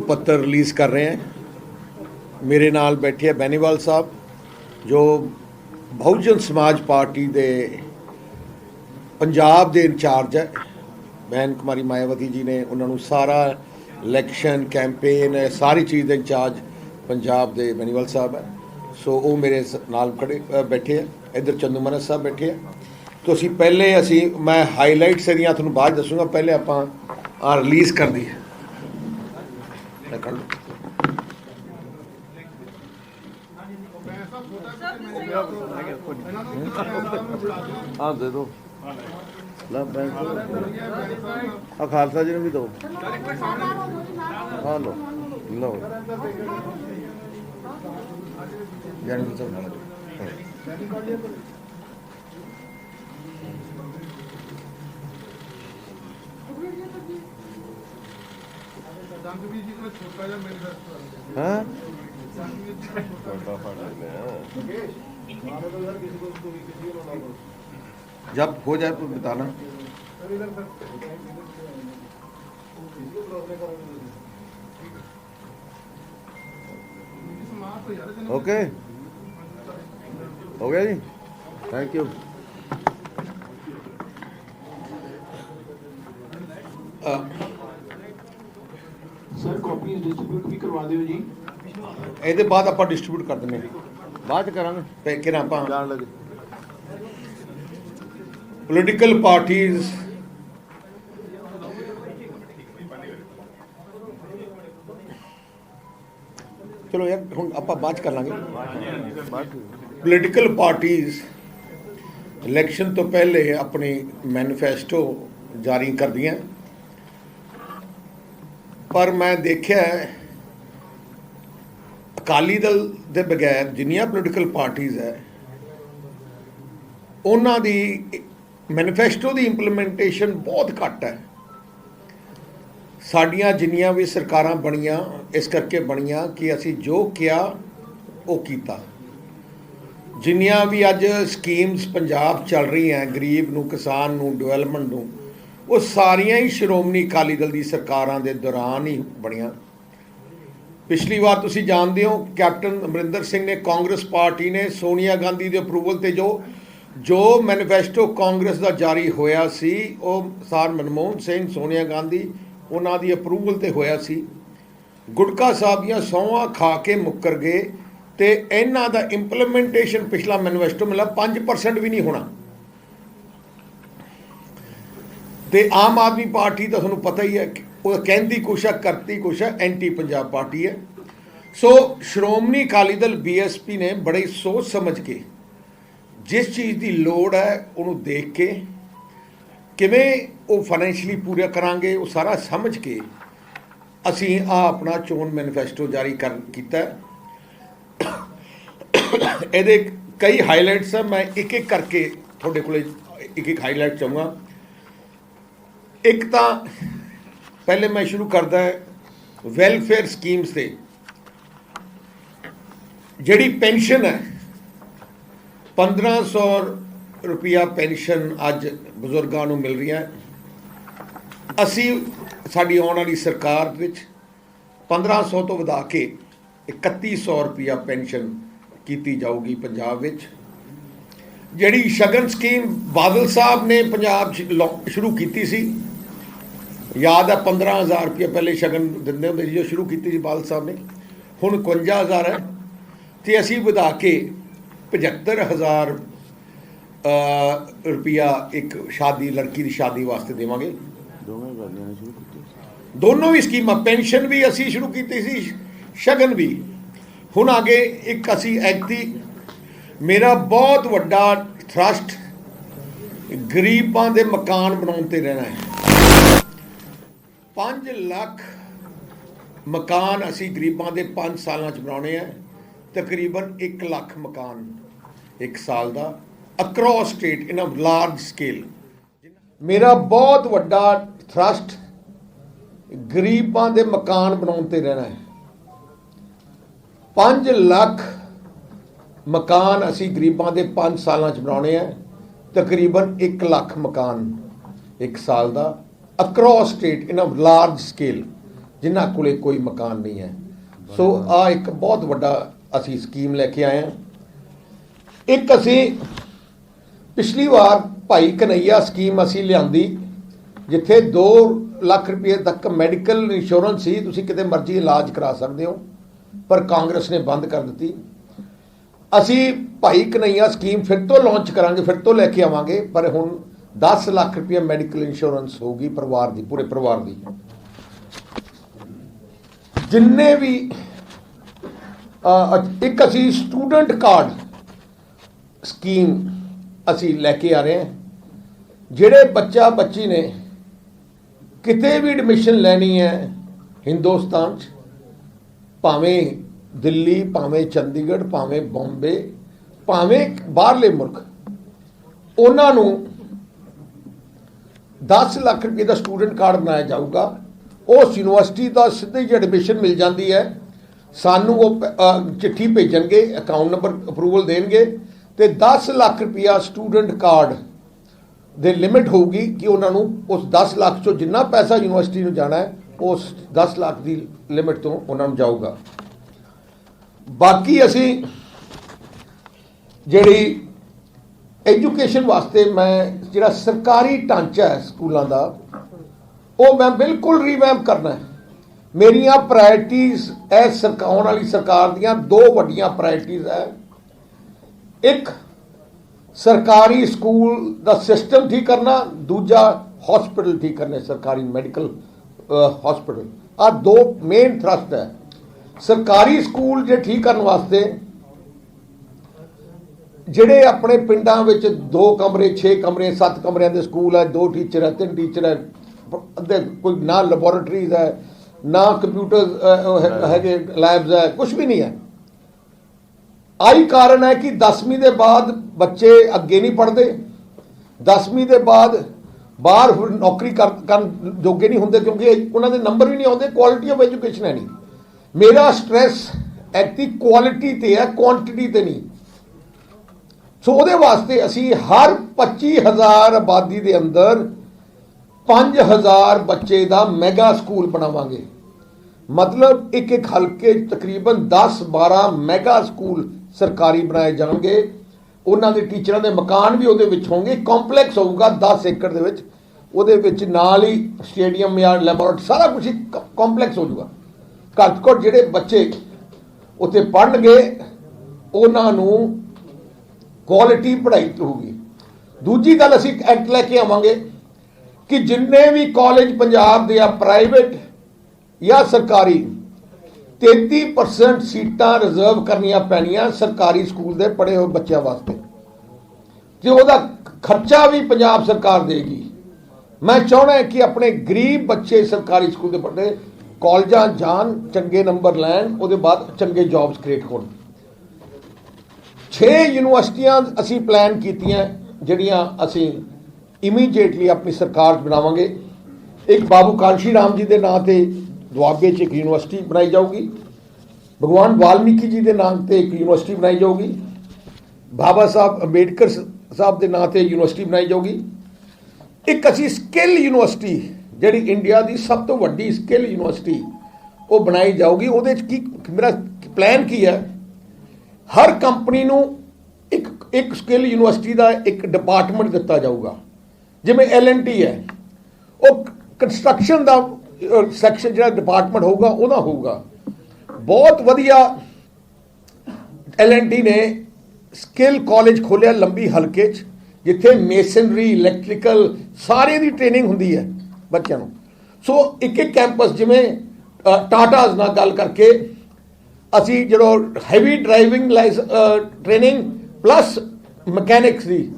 पत्र रिलीज़ कर रहे हैं। मेरे नाल बैठे हैं बेनीवाल साहब जो बहुजन समाज पार्टी दे पंजाब दे इंचार्ज है। बहन कुमारी मायावती जी ने उन्होंने सारा इलैक्शन कैंपेन सारी चीज़ के इंचार्ज पंजाब दे बेनीवाल साहब है। सो वो मेरे नाल खड़े बैठे हैं। इधर चंदू मनस साहब बैठे हैं। तो असी पहले मैं हाईलाइट्स एरिया तुहानूं बाद दसूँगा। पहले आपां रिलीज़ कर दी हाँ दे दो खालसा जी ने भी दो। हाँ लो लो हाँ जब हो जाए तो बताना। ओके हो गया जी, thank you. Sir copies distribute भी करवा दियो जी। ਇਹਦੇ ਬਾਅਦ ਆਪਾਂ ਡਿਸਟ੍ਰੀਬਿਊਟ ਕਰ ਦਿੰਦੇ ਹਾਂ। ਬਾਅਦ ਚ ਕਰਾਂਗੇ ਤੇ ਕਿਹਨਾਂ ਆਪਾਂ ਜਾਣ ਲੱਗੇ ਪੋਲੀਟੀਕਲ ਪਾਰਟੀਜ਼ ਚਲੋ ਯਾਰ ਹੁਣ ਆਪਾਂ ਬਾਅਦ ਚ ਕਰ ਲਾਂਗੇ। ਪੋਲੀਟੀਕਲ ਪਾਰਟੀਜ਼ ਇਲੈਕਸ਼ਨ ਤੋਂ ਪਹਿਲੇ ਆਪਣੀ ਮੈਨੀਫੈਸਟੋ ਜਾਰੀ ਕਰਦੀਆਂ, ਪਰ ਮੈਂ ਦੇਖਿਆ ਅਕਾਲੀ ਦਲ ਦੇ ਬਗੈਰ ਜਿੰਨੀਆਂ ਪੋਲੀਟੀਕਲ ਪਾਰਟੀਜ਼ ਹੈ ਉਹਨਾਂ ਦੀ ਮੈਨੀਫੈਸਟੋ ਦੀ ਇੰਪਲੀਮੈਂਟੇਸ਼ਨ ਬਹੁਤ ਘੱਟ ਹੈ। ਸਾਡੀਆਂ ਜਿੰਨੀਆਂ ਵੀ ਸਰਕਾਰਾਂ ਬਣੀਆਂ ਇਸ ਕਰਕੇ ਬਣੀਆਂ ਕਿ ਅਸੀਂ ਜੋ ਕਿਹਾ ਉਹ ਕੀਤਾ। ਜਿੰਨੀਆਂ ਵੀ ਅੱਜ ਸਕੀਮਸ ਪੰਜਾਬ ਚੱਲ ਰਹੀਆਂ ਗਰੀਬ ਨੂੰ, ਕਿਸਾਨ ਨੂੰ, ਡਿਵੈਲਪਮੈਂਟ ਨੂੰ, ਉਹ ਸਾਰੀਆਂ ਹੀ ਸ਼੍ਰੋਮਣੀ ਅਕਾਲੀ ਦਲ ਦੀ ਸਰਕਾਰਾਂ ਦੇ ਦੌਰਾਨ ਹੀ ਬਣੀਆਂ। ਪਿਛਲੀ ਵਾਰ ਤੁਸੀਂ ਜਾਣਦੇ ਹੋ ਕੈਪਟਨ ਅਮਰਿੰਦਰ ਸਿੰਘ ਨੇ, ਕਾਂਗਰਸ ਪਾਰਟੀ ਨੇ ਸੋਨੀਆ ਗਾਂਧੀ ਦੇ ਅਪਰੂਵਲ ਤੇ ਜੋ ਮੈਨੀਫੈਸਟੋ ਕਾਂਗਰਸ ਦਾ ਜਾਰੀ ਹੋਇਆ ਸੀ ਉਹ ਸਰ ਮਨਮੋਹਨ ਸਿੰਘ, ਸੋਨੀਆ ਗਾਂਧੀ ਉਹਨਾਂ ਦੀ ਅਪਰੂਵਲ ਤੇ ਹੋਇਆ ਸੀ। ਗੁਟਕਾ ਸਾਹਿਬ ਦੀਆਂ ਸਹੁੰਆਂ ਖਾ ਕੇ ਮੁੱਕਰ ਗਏ ਤੇ ਇਹਨਾਂ ਦਾ ਇੰਪਲੀਮੈਂਟੇਸ਼ਨ ਪਿਛਲਾ ਮੈਨੀਫੈਸਟੋ ਮਿਲਾ 5% ਵੀ ਨਹੀਂ ਹੋਣਾ। ਤੇ ਆਮ ਆਦਮੀ ਪਾਰਟੀ ਤਾਂ ਤੁਹਾਨੂੰ ਪਤਾ ਹੀ ਹੈ ਉਹ ਕਹਿੰਦੀ ਕੁਛ ਹੈ ਕਰਤੀ ਕੁਛ ਹੈ, ਐਂਟੀ ਪੰਜਾਬ ਪਾਰਟੀ ਹੈ। ਸੋ ਸ਼੍ਰੋਮਣੀ ਅਕਾਲੀ ਦਲ BSP ਨੇ ਬੜੇ ਸੋਚ ਸਮਝ ਕੇ ਜਿਸ ਚੀਜ਼ ਦੀ ਲੋੜ ਹੈ ਉਹਨੂੰ ਦੇਖ ਕੇ ਕਿਵੇਂ ਉਹ ਫਾਈਨੈਂਸ਼ਲੀ ਪੂਰਾ ਕਰਾਂਗੇ ਉਹ ਸਾਰਾ ਸਮਝ ਕੇ ਅਸੀਂ ਆਪਣਾ ਚੋਣ ਮੈਨੀਫੈਸਟੋ ਜਾਰੀ ਕੀਤਾ। ਇਹਦੇ ਕਈ ਹਾਈਲਾਈਟਸ ਆ, ਮੈਂ ਇੱਕ ਇੱਕ ਕਰਕੇ ਤੁਹਾਡੇ ਕੋਲੇ ਇੱਕ ਹਾਈਲਾਈਟ ਚਾਹੂੰਗਾ। ਇੱਕ ਤਾਂ ਪਹਿਲੇ ਮੈਂ ਸ਼ੁਰੂ ਕਰਦਾ ਵੈਲਫੇਅਰ ਸਕੀਮਸ ਤੇ ਜਿਹੜੀ ਪੈਨਸ਼ਨ ਹੈ 1500 ਰੁਪਇਆ ਪੈਨਸ਼ਨ ਅੱਜ ਬਜ਼ੁਰਗਾਂ ਨੂੰ ਮਿਲ ਰਹੀਆਂ। ਅਸੀਂ ਸਾਡੀ ਆਉਣ ਵਾਲੀ ਸਰਕਾਰ ਵਿੱਚ 1500 ਤੋਂ ਵਧਾ ਕੇ 3100 ਰੁਪਇਆ ਪੈਨਸ਼ਨ ਕੀਤੀ ਜਾਊਗੀ ਪੰਜਾਬ ਵਿੱਚ। ਜਿਹੜੀ ਸ਼ਗਨ ਸਕੀਮ ਬਾਦਲ ਸਾਹਿਬ ਨੇ ਪੰਜਾਬ 'ਚ ਸ਼ੁਰੂ ਕੀਤੀ ਸੀ, ਯਾਦ ਹੈ 15000 ਰੁਪये ਪਹਿਲੇ ਸ਼ਗਨ ਦਿੰਦੇ ਹੁੰਦੇ ਸੀ ਜੋ ਸ਼ੁਰੂ ਕੀਤੀ ਸੀ ਬਾਦਲ ਸਾਹਿਬ ਨੇ, ਹੁਣ 51000 ਹੈ ਤੇ ਅਸੀਂ ਵਧਾ ਕੇ 75000 ਰੁਪਇਆ ਇੱਕ ਸ਼ਾਦੀ ਲੜਕੀ ਦੀ ਸ਼ਾਦੀ ਵਾਸਤੇ ਦੇਵਾਂਗੇ। ਦੋਨੋਂ ਵੀ ਸਕੀਮਾਂ, ਪੈਨਸ਼ਨ ਵੀ ਅਸੀਂ ਸ਼ੁਰੂ ਕੀਤੀ ਸੀ, ਸ਼ਗਨ ਵੀ। ਹੁਣ ਅੱਗੇ ਇੱਕ ਅਸੀਂ ਐਕਟੀ ਮੇਰਾ ਬਹੁਤ ਵੱਡਾ ਥਰਸਟ ਗਰੀਬਾਂ ਦੇ ਮਕਾਨ ਬਣਾਉਣ ਤੇ ਰਹਿਣਾ ਹੈ। 5 ਲੱਖ ਮਕਾਨ ਅਸੀਂ ਗਰੀਬਾਂ ਦੇ 5 ਸਾਲਾਂ 'ਚ ਬਣਾਉਣੇ ਆ। ਤਕਰੀਬਨ 1 ਲੱਖ ਮਕਾਨ 1 ਸਾਲ ਦਾ ਅਕ੍ਰੋਸ ਸਟੇਟ ਇਨ ਅ ਲਾਰਜ ਸਕੇਲ। ਮੇਰਾ ਬਹੁਤ ਵੱਡਾ ਥਰਸਟ ਗਰੀਬਾਂ ਦੇ ਮਕਾਨ ਬਣਾਉਣ ਤੇ ਰਹਿਣਾ ਹੈ। 5 ਲੱਖ ਮਕਾਨ ਅਸੀਂ ਗਰੀਬਾਂ ਦੇ 5 ਸਾਲਾਂ 'ਚ ਬਣਾਉਣੇ ਆ। ਤਕਰੀਬਨ 1 ਲੱਖ ਮਕਾਨ 1 ਸਾਲ ਦਾ ਅਕ੍ਰੋਸ ਸਟੇਟ ਇਨ ਅ ਲਾਰਜ ਸਕੇਲ। ਜਿਨ੍ਹਾਂ ਕੋਲੇ ਕੋਈ ਮਕਾਨ ਨਹੀਂ ਹੈ। ਸੋ ਆ ਇੱਕ ਬਹੁਤ ਵੱਡਾ ਅਸੀਂ ਸਕੀਮ ਲੈ ਕੇ ਆਏ ਹਾਂ। ਇੱਕ ਅਸੀਂ ਪਿਛਲੀ ਵਾਰ ਭਾਈ ਕਨਈਆ ਸਕੀਮ ਅਸੀਂ ਲਿਆਂਦੀ, ਜਿੱਥੇ 2 ਲੱਖ ਰੁਪਏ ਤੱਕ ਮੈਡੀਕਲ ਇੰਸ਼ੋਰੈਂਸ ਸੀ, ਤੁਸੀਂ ਕਿਤੇ ਮਰਜ਼ੀ ਇਲਾਜ ਕਰਾ ਸਕਦੇ ਹੋ, ਪਰ ਕਾਂਗਰਸ ਨੇ ਬੰਦ ਕਰ ਦਿੱਤੀ। ਅਸੀਂ ਭਾਈ ਕਨਈਆ ਸਕੀਮ ਫਿਰ ਤੋਂ ਲਾਂਚ ਕਰਾਂਗੇ, ਫਿਰ ਤੋਂ ਲੈ ਕੇ ਆਵਾਂਗੇ, ਪਰ ਹੁਣ 10 ਲੱਖ ਰੁਪਏ ਮੈਡੀਕਲ ਇੰਸ਼ੋਰੈਂਸ ਹੋਊਗੀ ਪਰਿਵਾਰ ਦੀ, ਪੂਰੇ ਪਰਿਵਾਰ ਦੀ। ਜਿੰਨੇ ਵੀ ਇੱਕ ਅਸੀਂ ਸਟੂਡੈਂਟ ਕਾਰਡ ਸਕੀਮ ਅਸੀਂ ਲੈ ਕੇ ਆ ਰਹੇ ਹਾਂ। ਜਿਹੜੇ ਬੱਚਾ ਬੱਚੀ ਨੇ ਕਿਤੇ ਵੀ ਐਡਮਿਸ਼ਨ ਲੈਣੀ ਹੈ ਹਿੰਦੁਸਤਾਨ 'ਚ, ਭਾਵੇਂ ਦਿੱਲੀ, ਭਾਵੇਂ ਚੰਡੀਗੜ੍ਹ, ਭਾਵੇਂ ਬੰਬੇ, ਭਾਵੇਂ ਬਾਹਰਲੇ ਮੁਲਕ, ਉਹਨਾਂ ਨੂੰ 10 ਲੱਖ ਰੁਪਏ ਦਾ ਸਟੂਡੈਂਟ ਕਾਰਡ ਬਣਾਇਆ ਜਾਊਗਾ। ਉਸ ਯੂਨੀਵਰਸਿਟੀ ਦਾ ਸਿੱਧੀ ਐਡਮਿਸ਼ਨ ਮਿਲ ਜਾਂਦੀ ਹੈ। ਸਾਨੂੰ ਉਹ ਚਿੱਠੀ ਭੇਜਣਗੇ, ਅਕਾਊਂਟ ਨੰਬਰ ਅਪਰੂਵਲ ਦੇਣਗੇ, ਤੇ 10 ਲੱਖ ਰੁਪਇਆ ਸਟੂਡੈਂਟ ਕਾਰਡ ਦੇ ਲਿਮਿਟ ਹੋਊਗੀ ਕਿ ਉਹਨਾਂ ਨੂੰ ਉਸ 10 ਲੱਖ ਚੋਂ ਜਿੰਨਾ ਪੈਸਾ ਯੂਨੀਵਰਸਿਟੀ ਨੂੰ ਜਾਣਾ ਹੈ, ਉਸ 10 ਲੱਖ ਦੀ ਲਿਮਿਟ ਤੋਂ ਉਹਨਾਂ ਨੂੰ ਜਾਊਗਾ। ਬਾਕੀ ਅਸੀਂ ਜਿਹੜੀ ਐਜੂਕੇਸ਼ਨ ਵਾਸਤੇ ਮੈਂ ਜਿਹੜਾ ਸਰਕਾਰੀ ਢਾਂਚਾ ਹੈ ਸਕੂਲਾਂ ਦਾ, ਉਹ ਮੈਂ ਬਿਲਕੁਲ ਰੀਵੈਂਪ ਕਰਨਾ ਹੈ। ਮੇਰੀਆਂ ਪ੍ਰਾਇਰਟੀਜ਼ ਆਉਣ ਵਾਲੀ ਸਰਕਾਰ ਦੀਆਂ 2 ਵੱਡੀਆਂ ਪ੍ਰਾਇਰਟੀਜ਼ ਹੈ। ਇੱਕ, ਸਰਕਾਰੀ ਸਕੂਲ ਦਾ ਸਿਸਟਮ ਠੀਕ ਕਰਨਾ, ਦੂਜਾ ਹਸਪੀਟਲ ਠੀਕ ਕਰਨੇ, ਸਰਕਾਰੀ ਮੈਡੀਕਲ ਹਸਪੀਟਲ। ਆ 2 ਮੇਨ ਥਰਸਟ ਹੈ। ਸਰਕਾਰੀ ਸਕੂਲ ਜੇ ਠੀਕ ਕਰਨ ਵਾਸਤੇ, ਜਿਹੜੇ ਆਪਣੇ ਪਿੰਡਾਂ ਵਿੱਚ 2 ਕਮਰੇ, 6 ਕਮਰੇ, 7 ਕਮਰਿਆਂ ਦੇ ਸਕੂਲ ਹੈ, 2 ਟੀਚਰ ਹੈ, 3 ਟੀਚਰ ਹੈ, ਅੱਧੇ ਕੋਈ ਨਾ ਲੈਬੋਰੇਟਰੀਜ਼ ਹੈ, ਨਾ ਕੰਪਿਊਟਰ ਹੈਗੇ, ਲੈਬਸ ਹੈ, ਕੁਝ ਵੀ ਨਹੀਂ ਹੈ। ਆਹੀ ਕਾਰਨ ਹੈ ਕਿ 10ਵੀਂ ਦੇ ਬਾਅਦ ਬੱਚੇ ਅੱਗੇ ਨਹੀਂ ਪੜ੍ਹਦੇ, 10ਵੀਂ ਦੇ ਬਾਅਦ ਬਾਹਰ ਨੌਕਰੀ ਕਰਨ ਜੋਗੇ ਨਹੀਂ ਹੁੰਦੇ, ਕਿਉਂਕਿ ਉਹਨਾਂ ਦੇ ਨੰਬਰ ਵੀ ਨਹੀਂ ਆਉਂਦੇ, ਕੁਆਲਿਟੀ ਆਫ ਐਜੂਕੇਸ਼ਨ ਹੈ ਨਹੀਂ। ਮੇਰਾ ਸਟ੍ਰੈਸ ਐਕਟੀ ਕੁਆਲਿਟੀ ਤੇ ਹੈ, ਕੁਆਂਟੀਟੀ ਤੇ ਨਹੀਂ। ਸੋ ਉਹਦੇ ਵਾਸਤੇ ਅਸੀਂ ਹਰ 25,000 ਆਬਾਦੀ ਦੇ ਅੰਦਰ 5,000 ਬੱਚੇ ਦਾ ਮੈਗਾ ਸਕੂਲ ਬਣਾਵਾਂਗੇ। ਮਤਲਬ ਇੱਕ ਹਲਕੇ ਤਕਰੀਬਨ 10-12 ਮੈਗਾ ਸਕੂਲ ਸਰਕਾਰੀ ਬਣਾਏ ਜਾਣਗੇ। ਉਹਨਾਂ ਦੇ ਟੀਚਰਾਂ ਦੇ ਮਕਾਨ ਵੀ ਉਹਦੇ ਵਿੱਚ ਹੋਣਗੇ। ਕੰਪਲੈਕਸ ਹੋਊਗਾ 10 ਏਕੜ ਦੇ ਵਿੱਚ, ਉਹਦੇ ਵਿੱਚ ਨਾਲ ਹੀ ਸਟੇਡੀਅਮ ਜਾਂ ਲੈਬੋਰੇਟਰੀ, ਸਾਰਾ ਕੁਝ ਕੰਪਲੈਕਸ ਹੋ ਜਾਊਗਾ। ਘੱਟ ਤੋਂ ਘੱਟ ਜਿਹੜੇ ਬੱਚੇ ਉੱਥੇ ਪੜ੍ਹਨਗੇ ਉਹਨਾਂ ਨੂੰ ਕੁਆਲਿਟੀ ਪੜ੍ਹਾਈ ਹੋਊਗੀ। ਦੂਜੀ ਗੱਲ, ਅਸੀਂ ਐਕਟ ਲੈ ਕੇ ਆਵਾਂਗੇ ਕਿ ਜਿੰਨੇ ਵੀ ਕਾਲਜ ਪੰਜਾਬ ਦੇ ਆ, ਪ੍ਰਾਈਵੇਟ ਜਾਂ ਸਰਕਾਰੀ, 33% ਸੀਟਾਂ ਰਿਜ਼ਰਵ ਕਰਨੀਆਂ ਪੈਣੀਆਂ ਸਰਕਾਰੀ ਸਕੂਲ ਦੇ ਪੜ੍ਹੇ ਹੋਏ ਬੱਚਿਆਂ ਵਾਸਤੇ, ਤੇ ਉਹਦਾ ਖਰਚਾ ਵੀ ਪੰਜਾਬ ਸਰਕਾਰ ਦੇਗੀ। ਮੈਂ ਚਾਹੁੰਦਾ ਕਿ ਆਪਣੇ ਗਰੀਬ ਬੱਚੇ ਸਰਕਾਰੀ ਸਕੂਲ ਦੇ ਪੜ੍ਹਦੇ ਕਾਲਜਾਂ ਜਾਣ, ਚੰਗੇ ਨੰਬਰ ਲੈਣ, ਉਹਦੇ ਬਾਅਦ ਚੰਗੇ ਜੌਬਸ ਕ੍ਰੀਏਟ ਹੋਣ। 6 ਯੂਨੀਵਰਸਿਟੀਆਂ ਅਸੀਂ ਪਲਾਨ ਕੀਤੀਆਂ, ਜਿਹੜੀਆਂ ਅਸੀਂ ਇਮੀਡੀਏਟਲੀ ਆਪਣੀ ਸਰਕਾਰ 'ਚ ਬਣਾਵਾਂਗੇ। ਇੱਕ ਬਾਬੂ ਕਾਂਸ਼ੀ ਰਾਮ ਜੀ ਦੇ ਨਾਂ ਤੇ ਦੁਆਬੇ 'ਚ ਇੱਕ ਯੂਨੀਵਰਸਿਟੀ ਬਣਾਈ ਜਾਊਗੀ। ਭਗਵਾਨ ਵਾਲਮੀਕੀ ਜੀ ਦੇ ਨਾਮ ਤੇ ਇੱਕ ਯੂਨੀਵਰਸਿਟੀ ਬਣਾਈ ਜਾਊਗੀ। ਬਾਬਾ ਸਾਹਿਬ ਅੰਬੇਡਕਰ ਸਾਹਿਬ ਦੇ ਨਾਂ ਤੇ ਯੂਨੀਵਰਸਿਟੀ ਬਣਾਈ ਜਾਊਗੀ। ਇੱਕ ਅਸੀਂ ਸਕਿੱਲ ਯੂਨੀਵਰਸਿਟੀ, ਜਿਹੜੀ ਇੰਡੀਆ ਦੀ ਸਭ ਤੋਂ ਵੱਡੀ ਸਕਿੱਲ ਯੂਨੀਵਰਸਿਟੀ, ਉਹ ਬਣਾਈ ਜਾਊਗੀ। ਉਹਦੇ 'ਚ ਕੀ ਮੇਰਾ ਪਲਾਨ ਕੀ ਹੈ, ਹਰ ਕੰਪਨੀ ਨੂੰ ਇੱਕ ਸਕਿੱਲ ਯੂਨੀਵਰਸਿਟੀ ਦਾ ਇੱਕ ਡਿਪਾਰਟਮੈਂਟ ਦਿੱਤਾ ਜਾਊਗਾ। ਜਿਵੇਂ L&T ਹੈ, ਉਹ ਕੰਸਟਰਕਸ਼ਨ ਦਾ ਸੈਕਸ਼ਨ ਜਿਹੜਾ ਡਿਪਾਰਟਮੈਂਟ ਹੋਊਗਾ ਉਹਦਾ ਹੋਊਗਾ। ਬਹੁਤ ਵਧੀਆ L&T ਨੇ ਸਕਿੱਲ ਕਾਲਜ ਖੋਲ੍ਹਿਆ ਲੰਬੀ ਹਲਕੇ 'ਚ, ਜਿੱਥੇ ਮੇਸਨਰੀ, ਇਲੈਕਟ੍ਰੀਕਲ ਸਾਰੇ ਦੀ ਟ੍ਰੇਨਿੰਗ ਹੁੰਦੀ ਹੈ ਬੱਚਿਆਂ ਨੂੰ। ਸੋ ਇੱਕ ਕੈਂਪਸ, ਜਿਵੇਂ ਟਾਟਾਜ਼ ਨਾਲ ਗੱਲ ਕਰਕੇ ਅਸੀਂ ਜਦੋਂ heavy driving training plus mechanics ਦੀ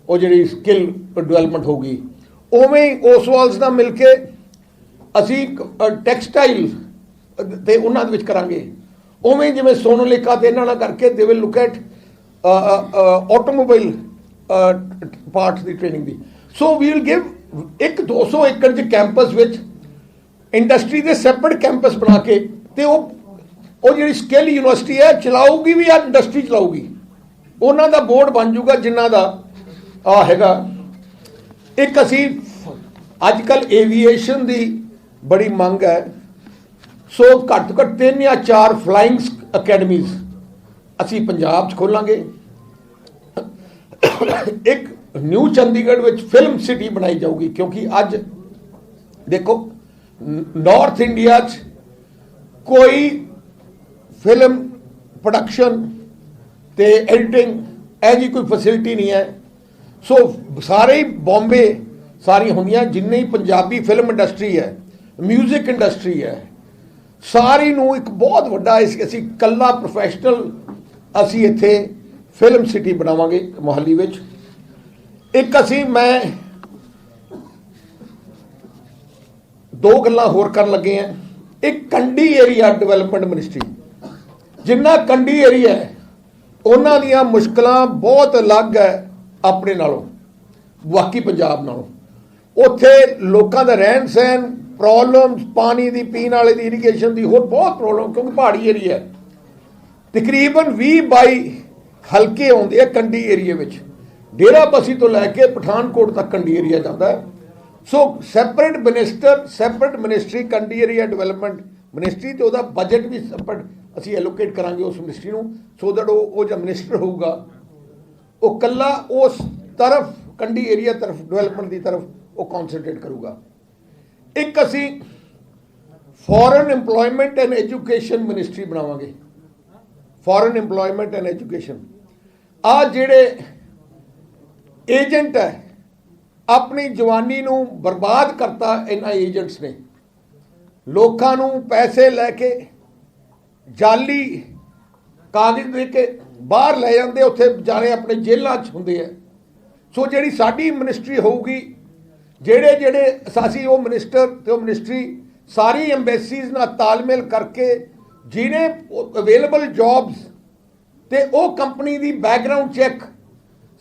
ਉਹ ਜਿਹੜੀ ਸਕਿੱਲ ਡਿਵੈਲਪਮੈਂਟ ਹੋਊਗੀ, ਉਵੇਂ ਹੀ ਓਸਵਾਲਸ ਨਾਲ ਮਿਲ ਕੇ ਅਸੀਂ ਟੈਕਸਟਾਈਲ ਤੇ ਉਹਨਾਂ ਦੇ ਵਿੱਚ ਕਰਾਂਗੇ। ਉਵੇਂ ਜਿਵੇਂ ਸੋਨਾਲੀਕਾ ਤੇ ਇਹਨਾਂ ਨਾਲ ਕਰਕੇ they will look at automobile parts the training the. So we will give ਇੱਕ 200 ਏਕੜ ਦੇ ਕੈਂਪਸ ਵਿੱਚ ਇੰਡਸਟਰੀ ਦੇ ਸੈਪਰੇਟ ਕੈਂਪਸ ਬਣਾ ਕੇ, ਤੇ ਉਹ ਜਿਹੜੀ ਸਕਿੱਲ ਯੂਨੀਵਰਸਿਟੀ ਹੈ ਚਲਾਊਗੀ ਵੀ ਆ, ਇੰਡਸਟਰੀ ਚਲਾਊਗੀ। ਉਹਨਾਂ ਦਾ ਬੋਰਡ ਬਣ ਜਾਊਗਾ ਜਿਨ੍ਹਾਂ ਦਾ ਹੈਗਾ। ਇੱਕ ਅਸੀਂ ਅੱਜ ਕੱਲ੍ਹ ਏਵੀਏਸ਼ਨ ਦੀ ਬੜੀ ਮੰਗ ਹੈ, ਸੋ ਘੱਟ ਤੋਂ ਘੱਟ 3 ਜਾਂ 4 ਫਲਾਈਂਗ ਅਕੈਡਮੀਜ਼ ਅਸੀਂ ਪੰਜਾਬ 'ਚ ਖੋਲਾਂਗੇ। ਇੱਕ ਨਿਊ ਚੰਡੀਗੜ੍ਹ ਵਿੱਚ ਫਿਲਮ ਸਿਟੀ ਬਣਾਈ ਜਾਊਗੀ, ਕਿਉਂਕਿ ਅੱਜ ਦੇਖੋ ਨਾਰਥ ਇੰਡੀਆ 'ਚ ਕੋਈ ਫਿਲਮ ਪ੍ਰੋਡਕਸ਼ਨ ਤੇ ਐਡੀਟਿੰਗ ਇਹ ਜੀ ਕੋਈ ਫੈਸਿਲਿਟੀ ਨਹੀਂ ਹੈ। ਸੋ ਸਾਰੇ ਹੀ ਬੰਬੇ ਸਾਰੀਆਂ ਹੁੰਦੀਆਂ, ਜਿੰਨੀ ਪੰਜਾਬੀ ਫਿਲਮ ਇੰਡਸਟਰੀ ਹੈ, ਮਿਊਜ਼ਿਕ ਇੰਡਸਟਰੀ ਹੈ, ਸਾਰੀ ਨੂੰ ਇੱਕ ਬਹੁਤ ਵੱਡਾ ਅਸੀਂ ਇਕੱਲਾ ਪ੍ਰੋਫੈਸ਼ਨਲ ਅਸੀਂ ਇੱਥੇ ਫਿਲਮ ਸਿਟੀ ਬਣਾਵਾਂਗੇ ਮੁਹਾਲੀ ਵਿੱਚ। ਇੱਕ ਮੈਂ 2 ਗੱਲਾਂ ਹੋਰ ਕਰਨ ਲੱਗੇ ਹਾਂ। ਇੱਕ ਕੰਢੀ ਏਰੀਆ ਡਿਵੈਲਪਮੈਂਟ ਮਿਨਿਸਟਰੀ, ਜਿੰਨਾ ਕੰਢੀ ਏਰੀਆ ਹੈ ਉਹਨਾਂ ਦੀਆਂ ਮੁਸ਼ਕਲਾਂ ਬਹੁਤ ਅਲੱਗ ਹੈ ਆਪਣੇ ਨਾਲੋਂ, ਬਾਕੀ ਪੰਜਾਬ ਨਾਲੋਂ। ਉੱਥੇ ਲੋਕਾਂ ਦਾ ਰਹਿਣ ਸਹਿਣ ਪ੍ਰੋਬਲਮ, ਪਾਣੀ ਦੀ, ਪੀਣ ਵਾਲੇ ਦੀ, ਇਰੀਗੇਸ਼ਨ ਦੀ, ਹੋਰ ਬਹੁਤ ਪ੍ਰੋਬਲਮ, ਕਿਉਂਕਿ ਪਹਾੜੀ ਏਰੀਆ ਹੈ। ਤਕਰੀਬਨ 20-22 ਹਲਕੇ ਆਉਂਦੇ ਆ ਕੰਢੀ ਏਰੀਆ ਵਿੱਚ। ਡੇਰਾਬੱਸੀ ਤੋਂ ਲੈ ਕੇ ਪਠਾਨਕੋਟ ਤੱਕ ਕੰਢੀ ਏਰੀਆ ਜਾਂਦਾ ਹੈ। ਸੋ ਸੈਪਰੇਟ ਮਿਨਿਸਟਰ, ਸੈਪਰੇਟ ਮਿਨਿਸਟਰੀ ਕੰਢੀ ਏਰੀਆ ਡਿਵੈਲਪਮੈਂਟ ਮਿਨਿਸਟਰੀ, ਤੇ ਉਹਦਾ ਬਜਟ ਵੀ ਸੈਪਰੇਟ ਅਸੀਂ ਐਲੋਕੇਟ ਕਰਾਂਗੇ ਉਸ ਮਿਨਿਸਟਰੀ ਨੂੰ, ਸੋ ਦੈਟ ਉਹ ਜਿਹੜਾ ਮਿਨਿਸਟਰ ਹੋਊਗਾ ਉਹ ਕੱਲਾ ਉਸ ਤਰਫ ਕੰਢੀ ਏਰੀਆ ਤਰਫ ਡਿਵੈਲਪਮੈਂਟ ਦੀ ਤਰਫ ਉਹ ਕਨਸੈਂਟਰੇਟ ਕਰੂਗਾ। ਇੱਕ ਅਸੀਂ foreign employment and education ministry ਬਣਾਵਾਂਗੇ। ਫੋਰਨ ਇੰਪਲੋਇਮੈਂਟ ਐਂਡ ਐਜੂਕੇਸ਼ਨ, ਆ ਜਿਹੜੇ ਏਜੰਟ ਹੈ ਆਪਣੀ ਜਵਾਨੀ ਨੂੰ ਬਰਬਾਦ ਕਰਤਾ ਇਹਨਾਂ ਏਜੰਟਸ ਨੇ। ਲੋਕਾਂ ਨੂੰ ਪੈਸੇ ਲੈ ਕੇ ਜਾਲੀ ਕਾਗਜ਼ ਦੇ ਕੇ ਬਾਹਰ ਲੈ ਜਾਂਦੇ, ਉੱਥੇ ਵਿਚਾਰੇ ਆਪਣੇ ਜੇਲ੍ਹਾਂ 'ਚ ਹੁੰਦੇ ਆ। ਸੋ ਜਿਹੜੀ ਸਾਡੀ ਮਿਨਿਸਟਰੀ ਹੋਊਗੀ, ਜਿਹੜੇ ਅਸੀਂ ਉਹ ਮਿਨਿਸਟਰ ਤੇ ਉਹ ਮਿਨਿਸਟਰੀ ਸਾਰੀ ਐਮਬੈਸੀਜ਼ ਨਾਲ ਤਾਲਮੇਲ ਕਰਕੇ ਜਿਹਨੇ ਅਵੇਲੇਬਲ ਜੌਬਸ ਤੇ ਉਹ ਕੰਪਨੀ ਦੀ ਬੈਕਗਰਾਊਂਡ ਚੈੱਕ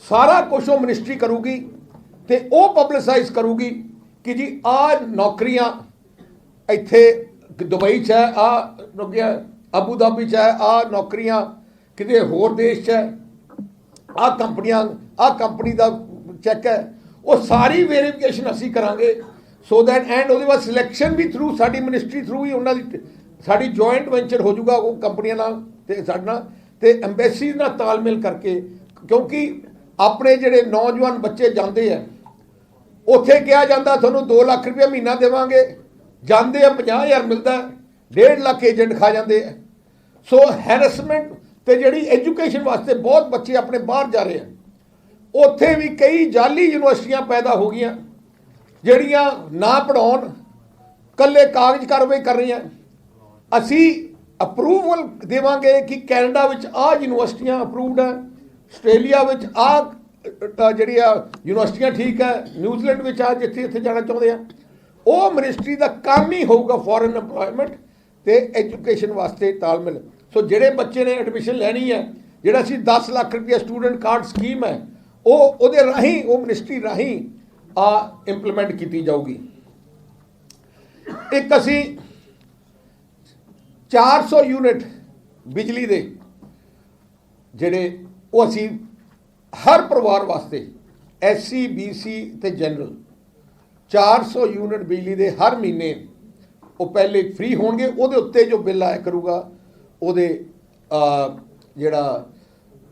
ਸਾਰਾ ਕੁਝ ਉਹ ਮਿਨਿਸਟਰੀ ਕਰੂਗੀ ਤੇ ਉਹ ਪਬਲਿਸਾਈਜ਼ ਕਰੂਗੀ ਕਿ ਜੀ ਆਹ ਨੌਕਰੀਆਂ ਇੱਥੇ ਦੁਬਈ 'ਚ ਹੈ, ਆਹ ਅਬੂ ਧਾਬੀ 'ਚ ਹੈ, ਆਹ ਨੌਕਰੀਆਂ ਕਿਤੇ ਹੋਰ ਦੇਸ਼ 'ਚ ਹੈ, ਆਹ ਕੰਪਨੀ ਦਾ ਚੈੱਕ ਹੈ। ਉਹ ਸਾਰੀ ਵੈਰੀਫਿਕੇਸ਼ਨ ਅਸੀਂ ਕਰਾਂਗੇ, ਸੋ ਦੈਟ ਐਂਡ ਉਹਦੇ ਬਾਅਦ ਸਿਲੈਕਸ਼ਨ ਵੀ ਥਰੂ ਸਾਡੀ ਮਿਨਿਸਟਰੀ ਥਰੂ ਹੀ ਉਹਨਾਂ ਦੀ ਸਾਡੀ ਜੁਆਇੰਟ ਵੈਂਚਰ ਹੋ ਜਾਊਗਾ ਉਹ ਕੰਪਨੀਆਂ ਨਾਲ ਤੇ ਸਾਡੇ ਨਾਲ ਤੇ ਐਮਬੈਸੀਜ਼ ਨਾਲ ਤਾਲਮੇਲ ਕਰਕੇ। ਕਿਉਂਕਿ ਆਪਣੇ ਜਿਹੜੇ ਨੌਜਵਾਨ ਬੱਚੇ ਜਾਂਦੇ ਆ, ਉੱਥੇ ਕਿਹਾ ਜਾਂਦਾ ਤੁਹਾਨੂੰ 2 ਲੱਖ ਰੁਪਏ ਮਹੀਨਾ ਦੇਵਾਂਗੇ, ਜਾਂਦੇ ਆ 50,000 ਮਿਲਦਾ, 1.5 ਲੱਖ ਏਜੰਟ ਖਾ ਜਾਂਦੇ ਆ। ਸੋ ਹੈਰੈਸਮੈਂਟ ਤੇ ਜਿਹੜੀ ਐਜੂਕੇਸ਼ਨ ਵਾਸਤੇ ਬਹੁਤ ਬੱਚੇ ਆਪਣੇ ਬਾਹਰ ਜਾ ਰਹੇ ਆ। ਉੱਥੇ ਵੀ ਕਈ ਜਾਲੀ ਯੂਨੀਵਰਸਿਟੀਆਂ ਪੈਦਾ ਹੋ ਗਈਆਂ ਜਿਹੜੀਆਂ ਨਾ ਪੜ੍ਹਾਉਣ, ਕੱਲੇ ਕਾਗਜ਼ ਕਾਰਵਾਈ ਕਰ ਰਹੀਆਂ। ਅਸੀਂ ਅਪਰੂਵਲ ਦੇਵਾਂਗੇ ਕਿ ਕੈਨੇਡਾ ਵਿੱਚ ਆਹ ਯੂਨੀਵਰਸਿਟੀਆਂ ਅਪਰੂਵਡ ਹੈ, ਆਸਟ੍ਰੇਲੀਆ ਵਿੱਚ ਆਹ ਜਿਹੜੀਆਂ ਯੂਨੀਵਰਸਿਟੀਆਂ ਠੀਕ ਹੈ, ਨਿਊਜ਼ੀਲੈਂਡ ਵਿੱਚ ਆ ਜਿੱਥੇ ਇੱਥੇ ਜਾਣਾ ਚਾਹੁੰਦੇ ਆ। ਉਹ ਮਿਨਿਸਟਰੀ ਦਾ ਕੰਮ ਹੀ ਹੋਊਗਾ ਫੋਰਨ ਇੰਪਲੋਇਮੈਂਟ ਤੇ ਐਜੂਕੇਸ਼ਨ ਵਾਸਤੇ ਤਾਲਮੇਲ। ਸੋ ਜਿਹੜੇ ਬੱਚੇ ਨੇ ਐਡਮਿਸ਼ਨ ਲੈਣੀ ਹੈ, ਜਿਹੜਾ ਅਸੀਂ 10 ਲੱਖ ਰੁਪਏ ਸਟੂਡੈਂਟ ਕਾਰਡ ਸਕੀਮ ਹੈ, ਉਹਦੇ ਰਾਹੀਂ ਉਹ ਮਿਨਿਸਟਰੀ ਰਾਹੀਂ ਇੰਪਲੀਮੈਂਟ ਕੀਤੀ ਜਾਊਗੀ। ਇੱਕ ਅਸੀਂ 400 ਯੂਨਿਟ ਬਿਜਲੀ ਦੇ ਜਿਹੜੇ ਉਹ ਅਸੀਂ ਹਰ ਪਰਿਵਾਰ ਵਾਸਤੇ SC BC ਤੇ ਜਨਰਲ 400 ਯੂਨਿਟ ਬਿਜਲੀ ਦੇ ਹਰ ਮਹੀਨੇ ਉਹ ਪਹਿਲੇ ਫ੍ਰੀ ਹੋਣਗੇ। ਉਹਦੇ ਉੱਤੇ ਜੋ ਬਿੱਲ ਆਇਆ ਕਰੂਗਾ ਉਹਦੇ ਜਿਹੜਾ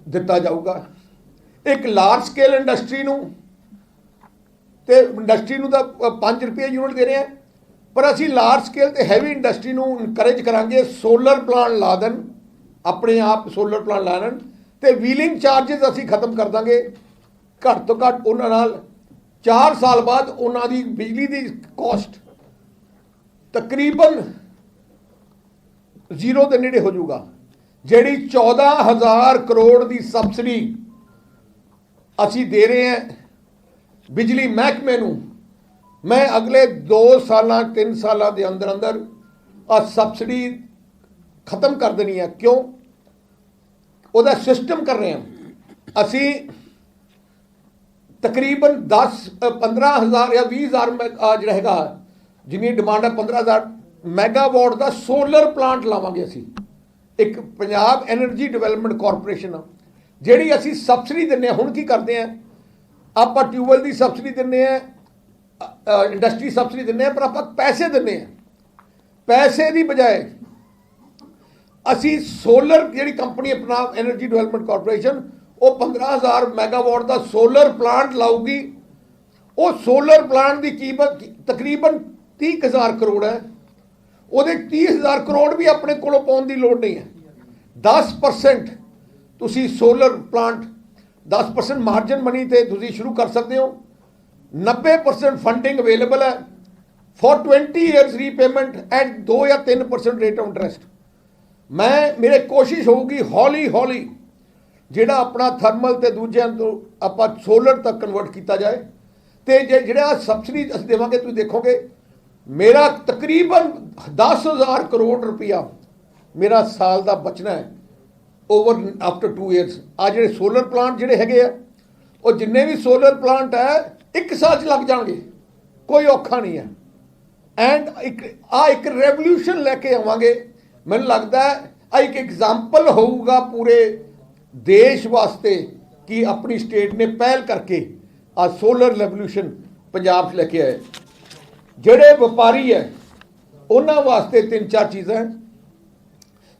ਦਿੱਤਾ ਜਾਊਗਾ। ਇੱਕ ਲਾਰਜ ਸਕੇਲ ਇੰਡਸਟਰੀ ਨੂੰ ਤੇ ਇੰਡਸਟਰੀ ਨੂੰ ਤਾਂ 5 ਰੁਪਏ ਯੂਨਿਟ ਦੇ ਰਹੇ ਆ, ਪਰ ਅਸੀਂ ਲਾਰਜ ਸਕੇਲ ਤੇ ਹੈਵੀ ਇੰਡਸਟਰੀ ਨੂੰ ਇਨਕਰੇਜ ਕਰਾਂਗੇ। ਸੋਲਰ ਪਲਾਂਟ ਲਾ ਦੇਣ, ਆਪਣੇ ਆਪ ਸੋਲਰ ਪਲਾਂਟ ਲਾ ਲੈਣ ਤੇ ਵੀਲਿੰਗ ਚਾਰजेस ਅਸੀਂ ਖਤਮ ਕਰ ਦਾਂਗੇ। ਘੱਟ ਤੋਂ ਘੱਟ ਉਹਨਾਂ ਨਾਲ 4 ਸਾਲ ਬਾਅਦ ਉਹਨਾਂ ਦੀ ਬਿਜਲੀ ਦੀ ਕਾਸਟ ਤਕਰੀਬਨ 0 ਦੇ ਨੇੜੇ ਹੋ ਜਾਊਗਾ। ਜਿਹੜੀ 14,000 ਕਰੋੜ ਦੀ ਸਬਸਿਡੀ ਅਸੀਂ ਦੇ ਰਹੇ ਹਾਂ ਬਿਜਲੀ ਮਹਿਕਮੇ ਨੂੰ, ਮੈਂ ਅਗਲੇ 2 ਸਾਲਾਂ 3 ਸਾਲਾਂ ਦੇ ਅੰਦਰ ਅੰਦਰ ਆ ਸਬਸਿਡੀ ਖਤਮ ਕਰ ਦੇਣੀ ਹੈ। ਕਿਉਂ? ਉਹਦਾ ਸਿਸਟਮ ਕਰ ਰਹੇ ਹਾਂ ਅਸੀਂ। ਤਕਰੀਬਨ 15,000 ਜਾਂ 20,000 ਜਿਹੜਾ ਹੈਗਾ, ਜਿੰਨੀ ਡਿਮਾਂਡ ਹੈ 15,000 ਮੈਗਾਵਾਟ ਦਾ ਸੋਲਰ ਪਲਾਂਟ ਲਾਵਾਂਗੇ ਅਸੀਂ। ਇੱਕ ਪੰਜਾਬ ਐਨਰਜੀ ਡਿਵੈਲਪਮੈਂਟ ਕਾਰਪੋਰੇਸ਼ਨ ਆ, ਜਿਹੜੀ ਅਸੀਂ ਸਬਸਿਡੀ ਦਿੰਦੇ ਹਾਂ। ਹੁਣ ਕੀ ਕਰਦੇ ਹਾਂ, ਆਪਾਂ ਟਿਊਬਵੈਲ ਦੀ ਸਬਸਿਡੀ ਦਿੰਦੇ ਹਾਂ, ਇੰਡਸਟਰੀ ਸਬਸਿਡੀ ਦਿੰਦੇ ਹਾਂ, ਪਰ ਆਪਾਂ ਪੈਸੇ ਦਿੰਦੇ ਹਾਂ। ਪੈਸੇ ਦੀ ਬਜਾਏ ਅਸੀਂ ਸੋਲਰ ਜਿਹੜੀ ਕੰਪਨੀ ਆਪਣਾ ਐਨਰਜੀ ਡਿਵੈਲਪਮੈਂਟ ਕਾਰਪੋਰੇਸ਼ਨ ਉਹ 15,000 ਮੈਗਾਵਾਟ ਦਾ ਸੋਲਰ ਪਲਾਂਟ ਲਾਊਗੀ। ਉਹ ਸੋਲਰ ਪਲਾਂਟ ਦੀ ਕੀਮਤ ਤਕਰੀਬਨ 30,000 ਕਰੋੜ ਹੈ। ਉਹਦੇ 30,000 ਕਰੋੜ ਵੀ ਆਪਣੇ ਕੋਲੋਂ ਪਾਉਣ ਦੀ ਲੋੜ ਨਹੀਂ ਹੈ। 10% ਤੁਸੀਂ ਸੋਲਰ ਪਲਾਂਟ 10% ਮਾਰਜਨ ਮਨੀ ਤੇ ਤੁਸੀਂ ਸ਼ੁਰੂ ਕਰ ਸਕਦੇ ਹੋ। 90% ਫੰਡਿੰਗ ਅਵੇਲੇਬਲ ਹੈ ਫॉर 20 ਇਅਰਸ ਰੀਪੇਮੈਂਟ ਐਟ 2 ਜਾਂ 3% ਰੇਟ ਆਫ ਇੰਟਰਸਟ। ਮੇਰੇ ਕੋਸ਼ਿਸ਼ ਹੋਊਗੀ ਹੌਲੀ ਹੌਲੀ ਜਿਹੜਾ ਆਪਣਾ ਥਰਮਲ ਤੇ ਦੂਜਿਆਂ ਤੋਂ ਆਪਾਂ ਸੋਲਰ ਤੱਕ ਕਨਵਰਟ ਕੀਤਾ ਜਾਏ। ਤੇ ਜਿਹੜਾ ਸਬਸਿਡੀ ਅਸੀਂ ਦੇਵਾਂਗੇ ਤੁਸੀਂ ਦੇਖੋਗੇ ਮੇਰਾ ਤਕਰੀਬਨ 10,000 ਕਰੋੜ ਰੁਪਇਆ ਮੇਰਾ ਸਾਲ ਦਾ ਬਚਣਾ ਹੈ ਓਵਰ ਆਫਟਰ 2 ਇਅਰਸ। ਆ ਜਿਹੜੇ ਸੋਲਰ ਪਲਾਂਟ ਜਿਹੜੇ ਹੈਗੇ ਆ ਉਹ ਜਿੰਨੇ ਵੀ ਸੋਲਰ ਪਲਾਂਟ ਹੈ 1 ਸਾਲ 'ਚ ਲੱਗ ਜਾਣਗੇ, ਕੋਈ ਔਖਾ ਨਹੀਂ ਹੈ। ਐਂਡ ਇੱਕ ਰੈਵੋਲੂਸ਼ਨ ਲੈ ਕੇ ਆਵਾਂਗੇ। ਮੈਨੂੰ ਲੱਗਦਾ ਹੈ ਇੱਕ ਐਗਜ਼ਾਮਪਲ ਹੋਊਗਾ ਪੂਰੇ ਦੇਸ਼ ਵਾਸਤੇ ਕਿ ਆਪਣੀ ਸਟੇਟ ਨੇ ਪਹਿਲ ਕਰਕੇ ਆ ਸੋਲਰ ਰੈਵੋਲੂਸ਼ਨ ਪੰਜਾਬ 'ਚ ਲੈ ਕੇ ਆਏ। ਜਿਹੜੇ ਵਪਾਰੀ ਹੈ ਉਹਨਾਂ ਵਾਸਤੇ 3-4 ਚੀਜ਼ਾਂ,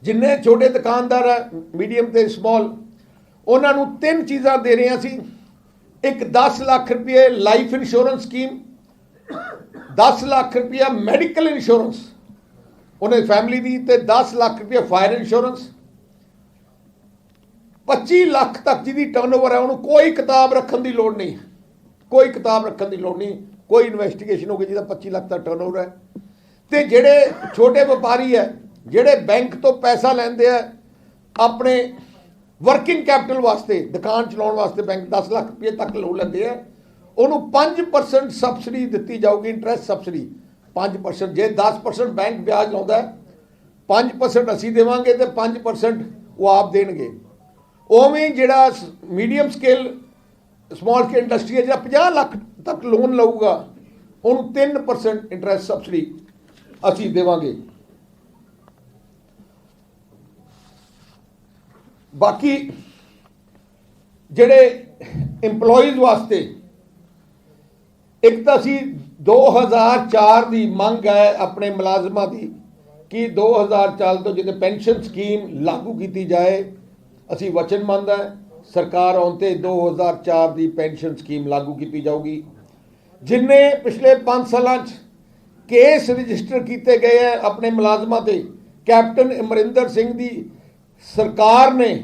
ਜਿੰਨੇ ਛੋਟੇ ਦੁਕਾਨਦਾਰ ਹੈ ਮੀਡੀਅਮ ਤੇ ਸਮਾਲ, ਉਹਨਾਂ ਨੂੰ 3 ਚੀਜ਼ਾਂ ਦੇ ਰਹੇ ਹਾਂ ਅਸੀਂ। ਇੱਕ 10 ਲੱਖ ਰੁਪਏ ਲਾਈਫ ਇੰਸ਼ੋਰੈਂਸ ਸਕੀਮ, 10 ਲੱਖ ਰੁਪਇਆ ਮੈਡੀਕਲ ਇੰਸ਼ੋਰੈਂਸ ਉਹਨਾਂ ਦੀ ਫੈਮਿਲੀ ਦੀ, ਤੇ 10 ਲੱਖ ਰੁਪਇਆ ਫਾਇਰ ਇੰਸ਼ੋਰੈਂਸ। 25 ਲੱਖ ਤੱਕ ਜਿਹਦੀ ਟਰਨਓਵਰ ਹੈ ਉਹਨੂੰ ਕੋਈ ਕਿਤਾਬ ਰੱਖਣ ਦੀ ਲੋੜ ਨਹੀਂ, ਕੋਈ ਕਿਤਾਬ ਰੱਖਣ ਦੀ ਲੋੜ ਨਹੀਂ, ਕੋਈ ਇਨਵੈਸਟੀਗੇਸ਼ਨ ਹੋਗੀ ਜਿਹਦਾ 25 ਲੱਖ ਤੱਕ ਟਰਨਓਵਰ ਹੈ। ਤੇ ਜਿਹੜੇ ਛੋਟੇ ਵਪਾਰੀ ਹੈ ਜਿਹੜੇ ਬੈਂਕ ਤੋਂ ਪੈਸਾ ਲੈਂਦੇ ਆ ਆਪਣੇ ਵਰਕਿੰਗ ਕੈਪੀਟਲ ਵਾਸਤੇ, ਦੁਕਾਨ ਚਲਾਉਣ ਵਾਸਤੇ ਬੈਂਕ 10 ਲੱਖ ਰੁਪਏ ਤੱਕ ਲੋਨ ਲੈਂਦੇ ਆ, ਉਹਨੂੰ 5% ਸਬਸਿਡੀ ਦਿੱਤੀ ਜਾਊਗੀ, ਇੰਟਰਸਟ ਸਬਸਿਡੀ 5%। ਜੇ 10% ਬੈਂਕ ਵਿਆਜ ਲਾਉਂਦਾ 5% ਅਸੀਂ ਦੇਵਾਂਗੇ ਤੇ 5% ਉਹ ਆਪ ਦੇਣਗੇ। ਉਵੇਂ ਜਿਹੜਾ medium scale small scale industry ਹੈ ਜਿਹੜਾ 50 ਲੱਖ ਤੱਕ ਲੋਨ ਲਊਗਾ ਉਹਨੂੰ 3% ਇੰਟਰਸਟ ਸਬਸਿਡੀ ਅਸੀਂ ਦੇਵਾਂਗੇ। ਬਾਕੀ ਜਿਹੜੇ EMPLOYEES ਵਾਸਤੇ ਇੱਕ ਤਾਂ ਅਸੀਂ 2004 ਦੀ ਮੰਗ ਹੈ ਆਪਣੇ ਮੁਲਾਜ਼ਮਾਂ ਦੀ ਕਿ 2004 ਤੋਂ ਜਦੋਂ ਪੈਨਸ਼ਨ ਸਕੀਮ ਲਾਗੂ ਕੀਤੀ ਜਾਏ। ਅਸੀਂ ਵਚਨਬੱਧ ਹੈ ਸਰਕਾਰ ਆਉਣ ਤੇ 2004 ਦੀ ਪੈਨਸ਼ਨ ਸਕੀਮ ਲਾਗੂ ਕੀਤੀ ਜਾਊਗੀ। ਜਿੰਨੇ ਪਿਛਲੇ 5 ਸਾਲਾਂ 'ਚ ਕੇਸ ਰਜਿਸਟਰ ਕੀਤੇ ਗਏ ਹੈ ਆਪਣੇ ਮੁਲਾਜ਼ਮਾਂ ਤੇ, ਕੈਪਟਨ ਅਮਰਿੰਦਰ ਸਿੰਘ ਦੀ ਸਰਕਾਰ ਨੇ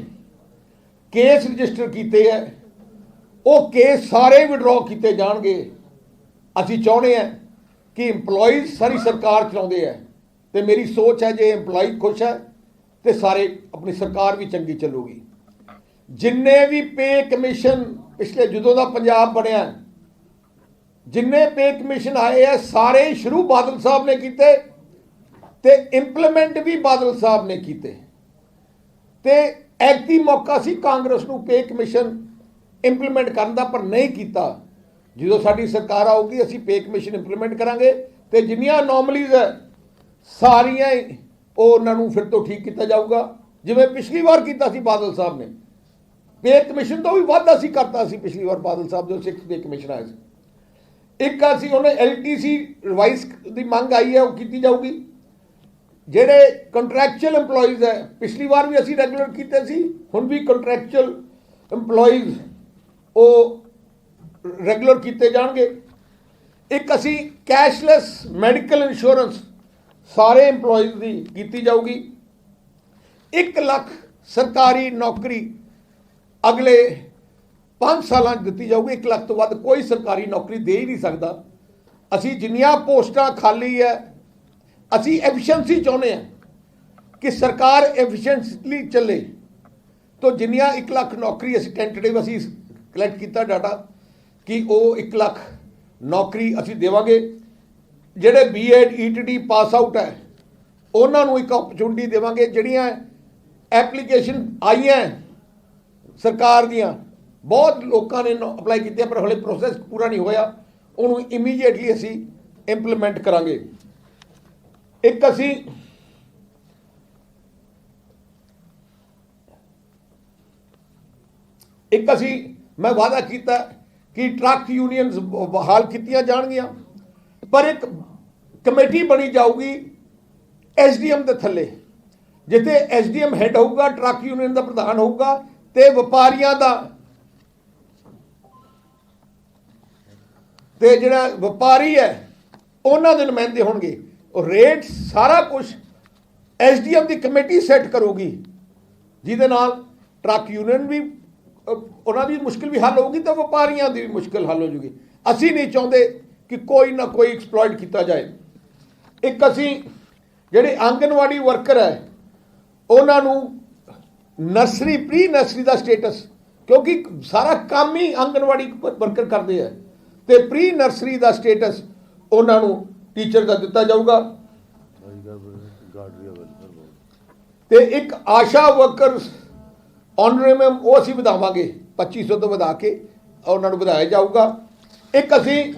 ਕੇਸ ਰਜਿਸਟਰ ਕੀਤੇ ਹੈ, ਉਹ ਕੇਸ ਸਾਰੇ ਵਿਡਰਾਅ ਕੀਤੇ ਜਾਣਗੇ। ਅਸੀਂ ਚਾਹੁੰਦੇ ਹਾਂ ਕਿ EMPLOYEES ਸਾਰੀ ਸਰਕਾਰ ਚਲਾਉਂਦੇ ਹੈ ਤੇ ਮੇਰੀ ਸੋਚ ਹੈ ਜੇ EMPLOYEE ਖੁਸ਼ ਹੈ ਤੇ ਸਾਰੇ ਆਪਣੀ ਸਰਕਾਰ ਵੀ ਚੰਗੀ ਚੱਲੂਗੀ। ਜਿੰਨੇ ਵੀ ਪੇ ਕਮਿਸ਼ਨ ਪਿਛਲੇ ਜਦੋਂ ਦਾ ਪੰਜਾਬ ਬਣਿਆ ਜਿੰਨੇ ਪੇ ਕਮਿਸ਼ਨ ਆਏ ਆ ਸਾਰੇ ਸ਼ੁਰੂ ਬਾਦਲ ਸਾਹਿਬ ਨੇ ਕੀਤੇ ਤੇ ਇੰਪਲੀਮੈਂਟ ਵੀ ਬਾਦਲ ਸਾਹਿਬ ਨੇ ਕੀਤੇ। ਤੇ ਐਕਟੀ ਮੌਕਾ ਸੀ ਕਾਂਗਰਸ ਨੂੰ ਪੇ ਕਮਿਸ਼ਨ ਇੰਪਲੀਮੈਂਟ ਕਰਨ ਦਾ, ਪਰ ਨਹੀਂ ਕੀਤਾ। ਜਦੋਂ ਸਾਡੀ ਸਰਕਾਰ ਆਊਗੀ ਅਸੀਂ ਪੇ ਕਮਿਸ਼ਨ ਇੰਪਲੀਮੈਂਟ ਕਰਾਂਗੇ ਤੇ ਜਿੰਨੀਆਂ ਅਨੋਮਲੀਜ਼ ਹੈ ਸਾਰੀਆਂ ਉਹ ਉਹਨਾਂ ਨੂੰ ਫਿਰ ਤੋਂ ਠੀਕ ਕੀਤਾ ਜਾਊਗਾ, ਜਿਵੇਂ ਪਿਛਲੀ ਵਾਰ ਕੀਤਾ ਸੀ ਬਾਦਲ ਸਾਹਿਬ ਨੇ। ਪੇ ਕਮਿਸ਼ਨ ਤੋਂ ਵੀ ਵੱਧ ਅਸੀਂ ਕਰਤਾ ਸੀ ਪਿਛਲੀ ਵਾਰ ਬਾਦਲ ਸਾਹਿਬ ਜੋ 6th ਪੇ ਕਮਿਸ਼ਨ ਆਇਆ ਸੀ। ਇੱਕ ਅਸੀਂ ਉਹਨੇ LTC ਰਿਵਾਈਜ਼ ਦੀ ਮੰਗ ਆਈ ਹੈ ਉਹ ਕੀਤੀ ਜਾਊਗੀ। ਜਿਹੜੇ ਕੰਟਰੈਕਚੁਅਲ EMPLOYEES ਹੈ ਪਿਛਲੀ ਵਾਰ ਵੀ ਅਸੀਂ ਰੈਗੂਲਰ ਕੀਤੇ ਸੀ, ਹੁਣ ਵੀ ਕੰਟਰੈਕਚੁਅਲ EMPLOYEES ਉਹ ਰੈਗੂਲਰ ਕੀਤੇ ਜਾਣਗੇ। ਇੱਕ ਅਸੀਂ ਕੈਸ਼ਲੈਸ ਮੈਡੀਕਲ ਇੰਸ਼ੋਰੈਂਸ ਸਾਰੇ EMPLOYEES ਦੀ ਕੀਤੀ ਜਾਊਗੀ। 1 ਲੱਖ ਸਰਕਾਰੀ ਨੌਕਰੀ ਅਗਲੇ 5 ਸਾਲਾਂ 'ਚ ਦਿੱਤੀ ਜਾਊਗੀ। 1 ਲੱਖ ਤੋਂ ਵੱਧ ਕੋਈ ਸਰਕਾਰੀ ਨੌਕਰੀ ਦੇ ਹੀ ਨਹੀਂ ਸਕਦਾ। ਅਸੀਂ ਜਿੰਨੀਆਂ ਪੋਸਟਾਂ ਖਾਲੀ ਹੈ ਅਸੀਂ ਐਫੀਸ਼ੀਐਂਸੀ ਚਾਹੁੰਦੇ ਹਾਂ ਕਿ ਸਰਕਾਰ ਐਫੀਸ਼ੀਐਂਟਲੀ ਚੱਲੇ। ਤੋਂ ਜਿੰਨੀਆਂ 1 ਲੱਖ ਨੌਕਰੀ ਅਸੀਂ ਟੈਂਟੇਟਿਵ ਅਸੀਂ ਕਲੈਕਟ ਕੀਤਾ ਡਾਟਾ ਕਿ ਉਹ 1 ਲੱਖ ਨੌਕਰੀ ਅਸੀਂ ਦੇਵਾਂਗੇ। ਜਿਹੜੇ BEd ETT ਪਾਸ ਆਊਟ ਹੈ ਉਹਨਾਂ ਨੂੰ ਇੱਕ ਓਪਰਚੁਨਿਟੀ ਦੇਵਾਂਗੇ। ਜਿਹੜੀਆਂ ਐਪਲੀਕੇਸ਼ਨ ਆਈਆਂ ਸਰਕਾਰ ਦੀਆਂ ਬਹੁਤ ਲੋਕਾਂ ਨੇ ਅਪਲਾਈ ਕੀਤੇ ਪਰ ਹਲੇ ਪ੍ਰੋਸੈਸ ਪੂਰਾ ਨਹੀਂ ਹੋਇਆ, ਉਹਨੂੰ ਇਮੀਡੀਏਟਲੀ ਅਸੀਂ ਇੰਪਲੀਮੈਂਟ ਕਰਾਂਗੇ। ਇੱਕ ਅਸੀਂ ਮੈਂ ਵਾਅਦਾ ਕੀਤਾ ਕਿ ਟਰੱਕ ਯੂਨੀਅਨਸ ਬਹਾਲ ਕੀਤੀਆਂ ਜਾਣਗੀਆਂ, ਪਰ ਇੱਕ ਕਮੇਟੀ ਬਣੀ ਜਾਊਗੀ SDM ਦੇ ਥੱਲੇ, ਜਿੱਥੇ SDM ਹੈਡ ਹੋਊਗਾ, ਟਰੱਕ ਯੂਨੀਅਨ ਦਾ ਪ੍ਰਧਾਨ ਹੋਊਗਾ ਤੇ ਵਪਾਰੀਆਂ ਦਾ ਤੇ ਜਿਹੜਾ ਵਪਾਰੀ ਹੈ ਉਹਨਾਂ ਦੇ ਨੁਮਾਇੰਦੇ ਹੋਣਗੇ। ਉਹ ਰੇਟ ਸਾਰਾ ਕੁਝ SDM ਦੀ ਕਮੇਟੀ ਸੈੱਟ ਕਰੂਗੀ, ਜਿਹਦੇ ਨਾਲ ਟਰੱਕ ਯੂਨੀਅਨ ਵੀ ਉਹਨਾਂ ਦੀ ਮੁਸ਼ਕਿਲ ਵੀ ਹੱਲ ਹੋਊਗੀ ਤੇ ਵਪਾਰੀਆਂ ਦੀ ਵੀ ਮੁਸ਼ਕਿਲ ਹੱਲ ਹੋ ਜੂਗੀ। ਅਸੀਂ ਨਹੀਂ ਚਾਹੁੰਦੇ ਕਿ ਕੋਈ ਨਾ ਕੋਈ ਐਕਸਪਲੋਇਟ ਕੀਤਾ ਜਾਏ। ਇੱਕ ਅਸੀਂ ਜਿਹੜੇ ਆਂਗਨਵਾੜੀ ਵਰਕਰ ਹੈ ਉਹਨਾਂ ਨੂੰ ਨਰਸਰੀ ਪ੍ਰੀ ਨਰਸਰੀ ਦਾ ਸਟੇਟਸ, ਕਿਉਂਕਿ ਸਾਰਾ ਕੰਮ ਹੀ ਆਂਗਨਵਾੜੀ ਵਰਕਰ ਕਰਦੇ ਹੈ, ਤੇ ਪ੍ਰੀ ਨਰਸਰੀ ਦਾ ਸਟੇਟਸ ਉਹਨਾਂ ਨੂੰ ਟੀਚਰ ਦਾ ਦਿੱਤਾ ਜਾਊਗਾ। ਤੇ ਇੱਕ ਆਸ਼ਾ ਵਰਕਰਸ ਆਨਰੇਰੀਅਮ ਉਹ ਅਸੀਂ ਵਧਾਵਾਂਗੇ, 2500 ਤੋਂ ਵਧਾ ਕੇ ਉਹਨਾਂ ਨੂੰ ਵਧਾਇਆ ਜਾਊਗਾ। ਇੱਕ ਅਸੀਂ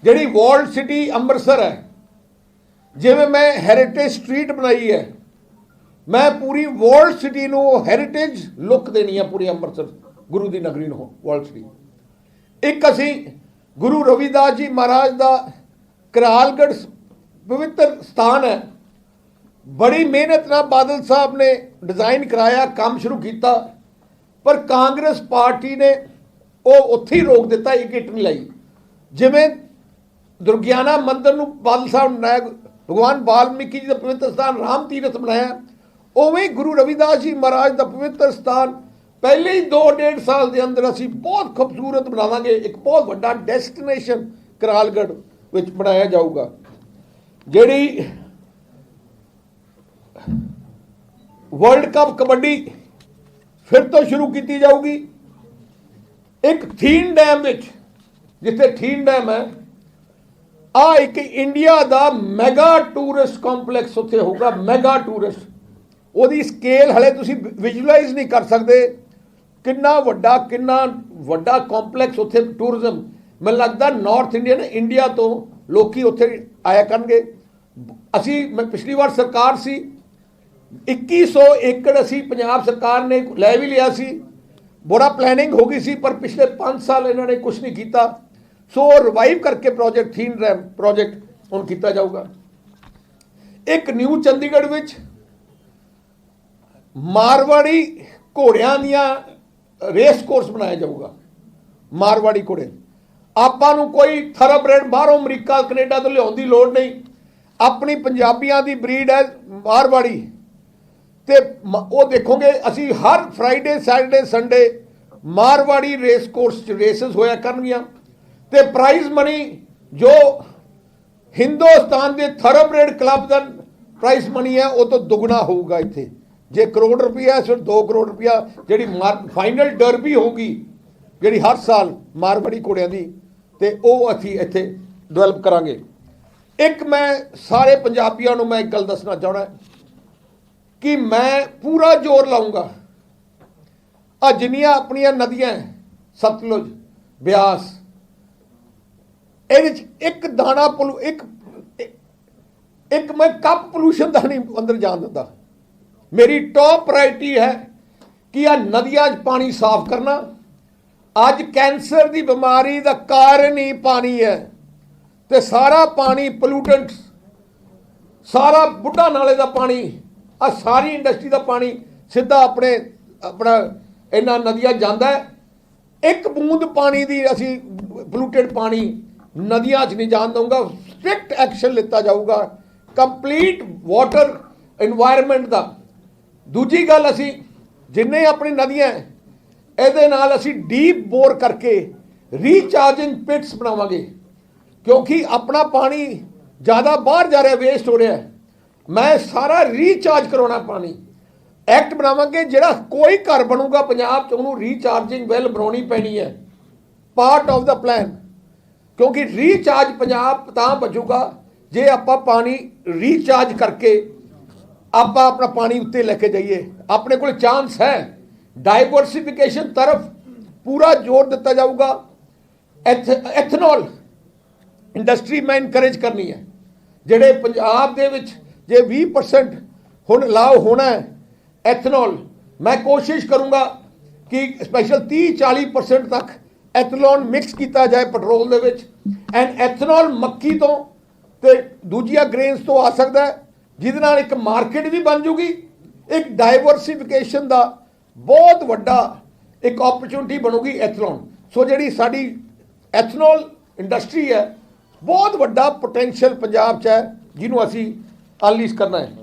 ਜਿਹੜੀ ਵਰਲਡ ਸਿਟੀ ਅੰਮ੍ਰਿਤਸਰ ਹੈ, ਜਿਵੇਂ ਮੈਂ ਹੈਰੀਟੇਜ ਸਟਰੀਟ ਬਣਾਈ ਹੈ, ਮੈਂ ਪੂਰੀ ਵਰਲਡ ਸਿਟੀ ਨੂੰ ਹੈਰੀਟੇਜ ਲੁੱਕ ਦੇਣੀ ਹੈ, ਪੂਰੀ ਅੰਮ੍ਰਿਤਸਰ ਗੁਰੂ ਦੀ ਨਗਰੀ ਨੂੰ ਵਰਲਡ ਸਿਟੀ। ਇੱਕ ਅਸੀਂ ਗੁਰੂ ਰਵਿਦਾਸ ਜੀ ਮਹਾਰਾਜ ਦਾ ਕਰਾਲਗੜ੍ਹ ਪਵਿੱਤਰ ਸਥਾਨ ਹੈ, ਬੜੀ ਮਿਹਨਤ ਨਾਲ ਬਾਦਲ ਸਾਹਿਬ ਨੇ ਡਿਜ਼ਾਈਨ ਕਰਾਇਆ, ਕੰਮ ਸ਼ੁਰੂ ਕੀਤਾ, ਪਰ ਕਾਂਗਰਸ ਪਾਰਟੀ ਨੇ ਉਹ ਉੱਥੇ ਹੀ ਰੋਕ ਦਿੱਤਾ, ਇੱਕ ਇੱਟ ਨਹੀਂ ਲਾਈ। ਜਿਵੇਂ ਦੁਰਗਿਆਨਾ ਮੰਦਿਰ ਨੂੰ ਬਾਦਲ ਸਾਹਿਬ ਨੇ ਬਣਾਇਆ, ਭਗਵਾਨ ਵਾਲਮੀਕੀ ਜੀ ਦਾ ਪਵਿੱਤਰ ਸਥਾਨ ਰਾਮ ਤੀਰਥ ਬਣਾਇਆ, ਉਵੇਂ ਹੀ ਗੁਰੂ ਰਵਿਦਾਸ ਜੀ ਮਹਾਰਾਜ ਦਾ ਪਵਿੱਤਰ ਸਥਾਨ ਪਹਿਲੇ ਹੀ 2-1.5 ਸਾਲ ਦੇ ਅੰਦਰ ਅਸੀਂ ਬਹੁਤ ਖੂਬਸੂਰਤ ਬਣਾਵਾਂਗੇ। ਇੱਕ ਬਹੁਤ ਵੱਡਾ ਡੈਸਟੀਨੇਸ਼ਨ ਕਰਾਲਗੜ੍ਹ ਵਿੱਚ ਬਣਾਇਆ ਜਾਊਗਾ। ਜਿਹੜੀ ਵਰਲਡ ਕੱਪ ਕਬੱਡੀ ਫਿਰ ਤੋਂ ਸ਼ੁਰੂ ਕੀਤੀ ਜਾਊਗੀ। ਇੱਕ ਥੀਨ ਡੈਮ ਵਿੱਚ, ਜਿੱਥੇ ਥੀਨ ਡੈਮ ਹੈ, ਆ ਇੱਕ ਇੰਡੀਆ ਦਾ ਮੈਗਾ ਟੂਰਿਸਟ ਕੰਪਲੈਕਸ ਉੱਥੇ ਹੋਊਗਾ, ਮੈਗਾ ਟੂਰਿਸਟ। ਉਹਦੀ ਸਕੇਲ ਹਲੇ ਤੁਸੀਂ ਵਿਜ਼ੂਅਲਾਈਜ਼ ਨਹੀਂ ਕਰ ਸਕਦੇ, ਕਿੰਨਾ ਵੱਡਾ ਕੰਪਲੈਕਸ ਉੱਥੇ ਟੂਰਿਜ਼ਮ। ਮੈਨੂੰ ਲੱਗਦਾ ਨਾਰਥ ਇੰਡੀਆ ਤੋਂ ਲੋਕੀ ਉੱਥੇ ਆਇਆ ਕਰਨਗੇ। ਮੈਂ ਪਿਛਲੀ ਵਾਰ ਸਰਕਾਰ ਸੀ, 2100 ਏਕੜ ਅਸੀਂ ਪੰਜਾਬ ਸਰਕਾਰ ਨੇ ਲੈ ਵੀ ਲਿਆ ਸੀ, ਬੜਾ ਪਲੈਨਿੰਗ ਹੋ ਗਈ ਸੀ, ਪਰ ਪਿਛਲੇ 5 ਸਾਲ ਇਹਨਾਂ ਨੇ ਕੁਝ ਨਹੀਂ ਕੀਤਾ। ਸੋ ਰਿਵਾਈਵ ਕਰਕੇ ਪ੍ਰੋਜੈਕਟ ਥੀਨ ਡੈਮ ਪ੍ਰੋਜੈਕਟ ਹੁਣ ਕੀਤਾ ਜਾਊਗਾ। ਇੱਕ ਨਿਊ ਚੰਡੀਗੜ੍ਹ ਵਿੱਚ ਮਾਰਵਾੜੀ ਘੋੜਿਆਂ ਦੀਆਂ ਰੇਸ ਕੋਰਸ ਬਣਾਇਆ ਜਾਊਗਾ। ਮਾਰਵਾੜੀ ਘੋੜੇ, ਆਪਾਂ ਨੂੰ ਕੋਈ ਥਰਬਰੇਡ ਬਾਹਰੋਂ ਅਮਰੀਕਾ ਕੈਨੇਡਾ ਤੋਂ ਲਿਆਉਣ ਦੀ ਲੋੜ ਨਹੀਂ, ਆਪਣੀ ਪੰਜਾਬੀਆਂ ਦੀ ਬਰੀਡ ਹੈ ਮਾਰਵਾੜੀ। ਤੇ ਉਹ ਦੇਖੋਗੇ ਅਸੀਂ ਹਰ Friday Saturday Sunday Marwari race course 'ਚ ਰੇਸਸ ਹੋਇਆ ਕਰਨਗੀਆਂ, ਤੇ ਪ੍ਰਾਈਜ਼ ਮਨੀ ਜੋ ਹਿੰਦੁਸਤਾਨ ਦੇ ਥਰਬਰੇਡ ਕਲੱਬ ਦਾ ਪ੍ਰਾਈਜ਼ ਮਨੀ ਹੈ ਉਹ ਤੋਂ ਦੁੱਗਣਾ ਹੋਊਗਾ। ਇੱਥੇ ਜੇ ਕਰੋੜ ਰੁਪਇਆ ਸਿਰ 2 ਕਰੋੜ ਰੁਪਇਆ ਜਿਹੜੀ ਫਾਈਨਲ ਡਰਬੀ ਹੋਊਗੀ ਜਿਹੜੀ ਹਰ ਸਾਲ ਮਾਰਵਾੜੀ ਘੋੜਿਆਂ ਦੀ, ਤੇ ਉਹ ਅਸੀਂ ਇੱਥੇ ਡਿਵੈਲਪ ਕਰਾਂਗੇ। ਇੱਕ ਮੈਂ ਸਾਰੇ ਪੰਜਾਬੀਆਂ ਨੂੰ ਮੈਂ ਇੱਕ ਗੱਲ ਦੱਸਣਾ ਚਾਹੁੰਦਾ ਕਿ ਮੈਂ ਪੂਰਾ ਜ਼ੋਰ ਲਾਉਂਗਾ, ਆ ਜਿੰਨੀਆਂ ਆਪਣੀਆਂ ਨਦੀਆਂ ਸਤਲੁਜ ਬਿਆਸ, ਇਹਦੇ 'ਚ ਇੱਕ ਦਾਣਾ ਇੱਕ ਮੈਂ ਕੱਪ ਪੋਲੂਸ਼ਨ ਦਾ ਨਹੀਂ ਅੰਦਰ ਜਾਣ ਦਿੰਦਾ। ਮੇਰੀ ਟੌਪ ਪ੍ਰਾਇਰਟੀ ਹੈ ਕਿ ਆ ਨਦੀਆਂ 'ਚ ਪਾਣੀ ਸਾਫ਼ ਕਰਨਾ। ਅੱਜ ਕੈਂਸਰ ਦੀ ਬਿਮਾਰੀ ਦਾ ਕਾਰਨ ਹੀ ਪਾਣੀ ਹੈ, ਤੇ ਸਾਰਾ ਪਾਣੀ ਪੋਲੂਟੈਂਟ, ਸਾਰਾ ਬੁੱਢਾ ਨਾਲੇ ਦਾ ਪਾਣੀ, ਆ ਸਾਰੀ ਇੰਡਸਟਰੀ ਦਾ ਪਾਣੀ ਸਿੱਧਾ ਆਪਣਾ ਇਹਨਾਂ ਨਦੀਆਂ ਜਾਂਦਾ ਹੈ। ਇੱਕ ਬੂੰਦ ਪਾਣੀ ਦੀ ਅਸੀਂ ਪੋਲੂਟਡ ਪਾਣੀ ਨਦੀਆਂ 'ਚ ਨਹੀਂ ਜਾਣ ਦਊਂਗਾ। ਸਟ੍ਰਿਕਟ ਐਕਸ਼ਨ ਲਿੱਤਾ ਜਾਊਗਾ ਕੰਪਲੀਟ ਵਾਟਰ এনवायरमेंट ਦਾ। ਦੂਜੀ ਗੱਲ, ਅਸੀਂ ਜਿੰਨੇ ਆਪਣੀ ਨਦੀਆਂ ਇਹਦੇ ਨਾਲ ਅਸੀਂ ਡੀਪ ਬੋਰ ਕਰਕੇ ਰੀਚਾਰਜਿੰਗ ਪਿਟਸ ਬਣਾਵਾਂਗੇ, ਕਿਉਂਕਿ ਆਪਣਾ ਪਾਣੀ ਜ਼ਿਆਦਾ ਬਾਹਰ ਜਾ ਰਿਹਾ, ਵੇਸਟ ਹੋ ਰਿਹਾ। ਮੈਂ ਸਾਰਾ ਰੀਚਾਰਜ ਕਰਾਉਣਾ ਪਾਣੀ। ਐਕਟ ਬਣਾਵਾਂਗੇ, ਜਿਹੜਾ ਕੋਈ ਘਰ ਬਣੂਗਾ ਪੰਜਾਬ 'ਚ ਉਹਨੂੰ ਰੀਚਾਰਜਿੰਗ ਵੈਲ ਬਣਾਉਣੀ ਪੈਣੀ ਹੈ, ਪਾਰਟ ਆਫ ਦਾ ਪਲਾਨ। ਕਿਉਂਕਿ ਰੀਚਾਰਜ ਪੰਜਾਬ ਤਾਂ ਬਚੂਗਾ ਜੇ ਆਪਾਂ ਪਾਣੀ ਰੀਚਾਰਜ ਕਰਕੇ ਆਪਾਂ ਆਪਣਾ ਪਾਣੀ ਉੱਤੇ ਲੈ ਕੇ ਜਾਈਏ। ਆਪਣੇ ਕੋਲ ਚਾਂਸ ਹੈ, ਡਾਈਵਰਸਿਫਿਕੇਸ਼ਨ ਤਰਫ ਪੂਰਾ ਜ਼ੋਰ ਦਿੱਤਾ ਜਾਊਗਾ। ਐਥਨੋਲ ਇੰਡਸਟਰੀ ਮੈਂ ਇਨਕਰੇਜ ਕਰਨੀ ਹੈ। ਜਿਹੜੇ ਪੰਜਾਬ ਦੇ ਵਿੱਚ ਜੇ 20% ਹੁਣ ਅਲਾਉ ਹੋਣਾ ਹੈ ਐਥਨੋਲ, ਮੈਂ ਕੋਸ਼ਿਸ਼ ਕਰੂੰਗਾ ਕਿ ਸਪੈਸ਼ਲ 30-40% ਤੱਕ ਐਥਨੋਲ ਮਿਕਸ ਕੀਤਾ ਜਾਏ ਪੈਟਰੋਲ ਦੇ ਵਿੱਚ। ਐਂਡ ਐਥਨੋਲ ਮੱਕੀ ਤੋਂ ਤੇ ਦੂਜੀਆਂ ਗ੍ਰੇਨਸ ਤੋਂ ਆ ਸਕਦਾ ਹੈ, ਜਿਹਦੇ ਨਾਲ ਇੱਕ ਮਾਰਕੀਟ ਵੀ ਬਣ ਜੂਗੀ, ਇੱਕ ਡਾਈਵਰਸੀਫਿਕੇਸ਼ਨ ਦਾ ਬਹੁਤ ਵੱਡਾ ਇੱਕ ਓਪਰਚੁਨਿਟੀ ਬਣੂਗੀ ਐਥਨੋਲ। ਸੋ ਜਿਹੜੀ ਸਾਡੀ ਐਥਨੋਲ ਇੰਡਸਟਰੀ ਹੈ, ਬਹੁਤ ਵੱਡਾ ਪੋਟੈਂਸ਼ੀਅਲ ਪੰਜਾਬ 'ਚ ਹੈ, ਜਿਹਨੂੰ ਅਸੀਂ ਅਨਲੀਸ਼ ਕਰਨਾ ਹੈ।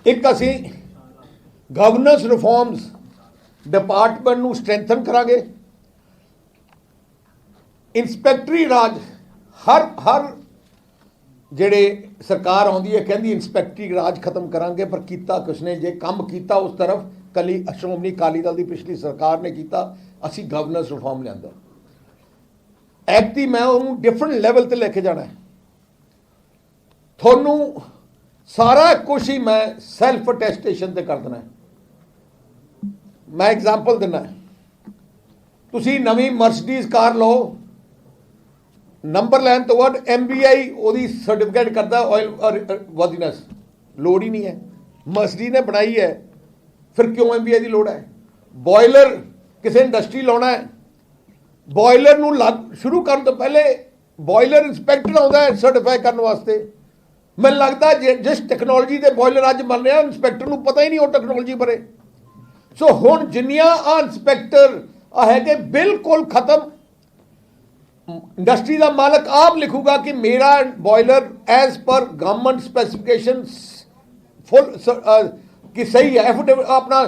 ਇੱਕ ਅਸੀਂ ਗਵਰਨੈਂਸ ਰਿਫਾਰਮਸ ਡਿਪਾਰਟਮੈਂਟ ਨੂੰ ਸਟਰੈਂਥਨ ਕਰਾਂਗੇ। ਇੰਸਪੈਕਟਰੀ ਰਾਜ ਹਰ ਜਿਹੜੇ ਸਰਕਾਰ ਆਉਂਦੀ ਹੈ ਕਹਿੰਦੀ ਇੰਸਪੈਕਟਰੀ ਰਾਜ ਖਤਮ ਕਰਾਂਗੇ, ਪਰ ਕੀਤਾ ਕੁਛ ਨੇ। ਜੇ ਕੰਮ ਕੀਤਾ ਉਸ ਤਰਫ ਕੱਲੀ ਸ਼੍ਰੋਮਣੀ ਅਕਾਲੀ ਦਲ ਦੀ ਪਿਛਲੀ ਸਰਕਾਰ ਨੇ ਕੀਤਾ, ਅਸੀਂ ਗਵਰਨੈਂਸ ਰਿਫਾਰਮ ਲਿਆਂਦਾ। ਐਕਟੀ ਮੈਂ ਉਹਨੂੰ ਡਿਫਰੈਂਟ ਲੈਵਲ ਤੇ ਲੈ ਕੇ ਜਾਣਾ ਹੈ। ਤੁਹਾਨੂੰ ਸਾਰਾ ਕੁਛ ਹੀ ਮੈਂ ਸੈਲਫ ਅਟੈਸਟੇਸ਼ਨ ਤੇ ਕਰ ਦੇਣਾ ਹੈ। ਮੈਂ ਐਗਜ਼ਾਮਪਲ ਦਿੰਦਾ, ਤੁਸੀਂ ਨਵੀਂ ਮਰਸੀਡੀਜ਼ ਕਾਰ ਲਓ, ਨੰਬਰ ਲੈਣ ਤੋਂ ਬਾਅਦ MBI ਉਹਦੀ ਸਰਟੀਫਿਕੇਟ ਕਰਦਾ ਆਇਲ ਵਰਦੀਨੈਸ, ਲੋੜ ਹੀ ਨਹੀਂ ਹੈ। ਮਰਸੀਡੀਜ਼ ਨੇ ਬਣਾਈ ਹੈ, ਫਿਰ ਕਿਉਂ MBI ਦੀ ਲੋੜ ਹੈ? ਬੋਇਲਰ ਕਿਸੇ ਇੰਡਸਟਰੀ ਲਾਉਣਾ ਹੈ, ਬੋਇਲਰ ਨੂੰ ਸ਼ੁਰੂ ਕਰਨ ਤੋਂ ਪਹਿਲੇ ਬੋਇਲਰ ਇੰਸਪੈਕਟਰ ਆਉਂਦਾ ਹੈ ਸਰਟੀਫਾਈ ਕਰਨ ਵਾਸਤੇ। ਮੈਨੂੰ ਲੱਗਦਾ ਜਿਸ ਟੈਕਨੋਲੋਜੀ ਦੇ ਬੋਇਲਰ ਅੱਜ ਬਣ ਰਿਹਾ, ਇੰਸਪੈਕਟਰ ਨੂੰ ਪਤਾ ਹੀ ਨਹੀਂ ਉਹ ਟੈਕਨੋਲੋਜੀ ਬਾਰੇ। ਸੋ ਹੁਣ ਜਿੰਨੀਆਂ ਇੰਸਪੈਕਟਰ ਹੈਗੇ ਬਿਲਕੁਲ ਖਤਮ। ਇੰਡਸਟਰੀ ਦਾ ਮਾਲਕ ਆਪ ਲਿਖੂਗਾ ਕਿ ਮੇਰਾ boiler as per government specification full ਕਿ ਸਹੀ ਹੈ। ਆਪਣਾ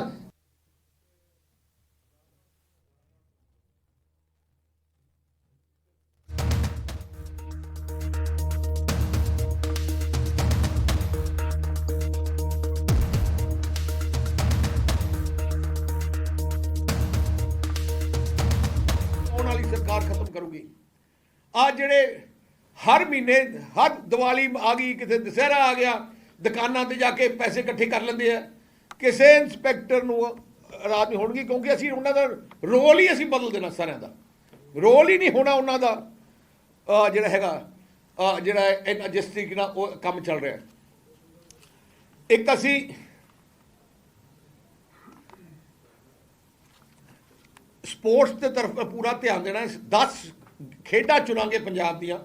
ਵਾਲੀ ਸਰਕਾਰ ਖਤਮ ਕਰੂਗੀ। ਆ ਜਿਹੜੇ ਹਰ ਮਹੀਨੇ ਹਰ ਦੀਵਾਲੀ ਆ ਗਈ, ਕਿਤੇ ਦੁਸਹਿਰਾ ਆ ਗਿਆ, ਦੁਕਾਨਾਂ ਤੇ ਜਾ ਕੇ ਪੈਸੇ ਇਕੱਠੇ ਕਰ ਲੈਂਦੇ ਆ। ਕਿਸੇ ਇੰਸਪੈਕਟਰ ਨੂੰ ਰਾਜ ਨਹੀਂ ਹੋਣਗੀ, ਕਿਉਂਕਿ ਅਸੀਂ ਉਹਨਾਂ ਦਾ ਰੋਲ ਹੀ ਅਸੀਂ ਬਦਲ ਦੇਣਾ। ਸਾਰਿਆਂ ਦਾ ਰੋਲ ਹੀ ਨਹੀਂ ਹੋਣਾ ਉਹਨਾਂ ਦਾ ਜਿਹੜਾ ਹੈਗਾ ਜਿਹੜਾ ਜਿਸ ਤਰੀਕੇ ਨਾਲ ਉਹ ਕੰਮ ਚੱਲ ਰਿਹਾ। ਇੱਕ ਅਸੀਂ ਸਪੋਰਟਸ ਦੇ ਤਰਫ ਪੂਰਾ ਧਿਆਨ ਦੇਣਾ। 10 ਖੇਡਾਂ ਚੁਣਾਂਗੇ ਪੰਜਾਬ ਦੀਆਂ,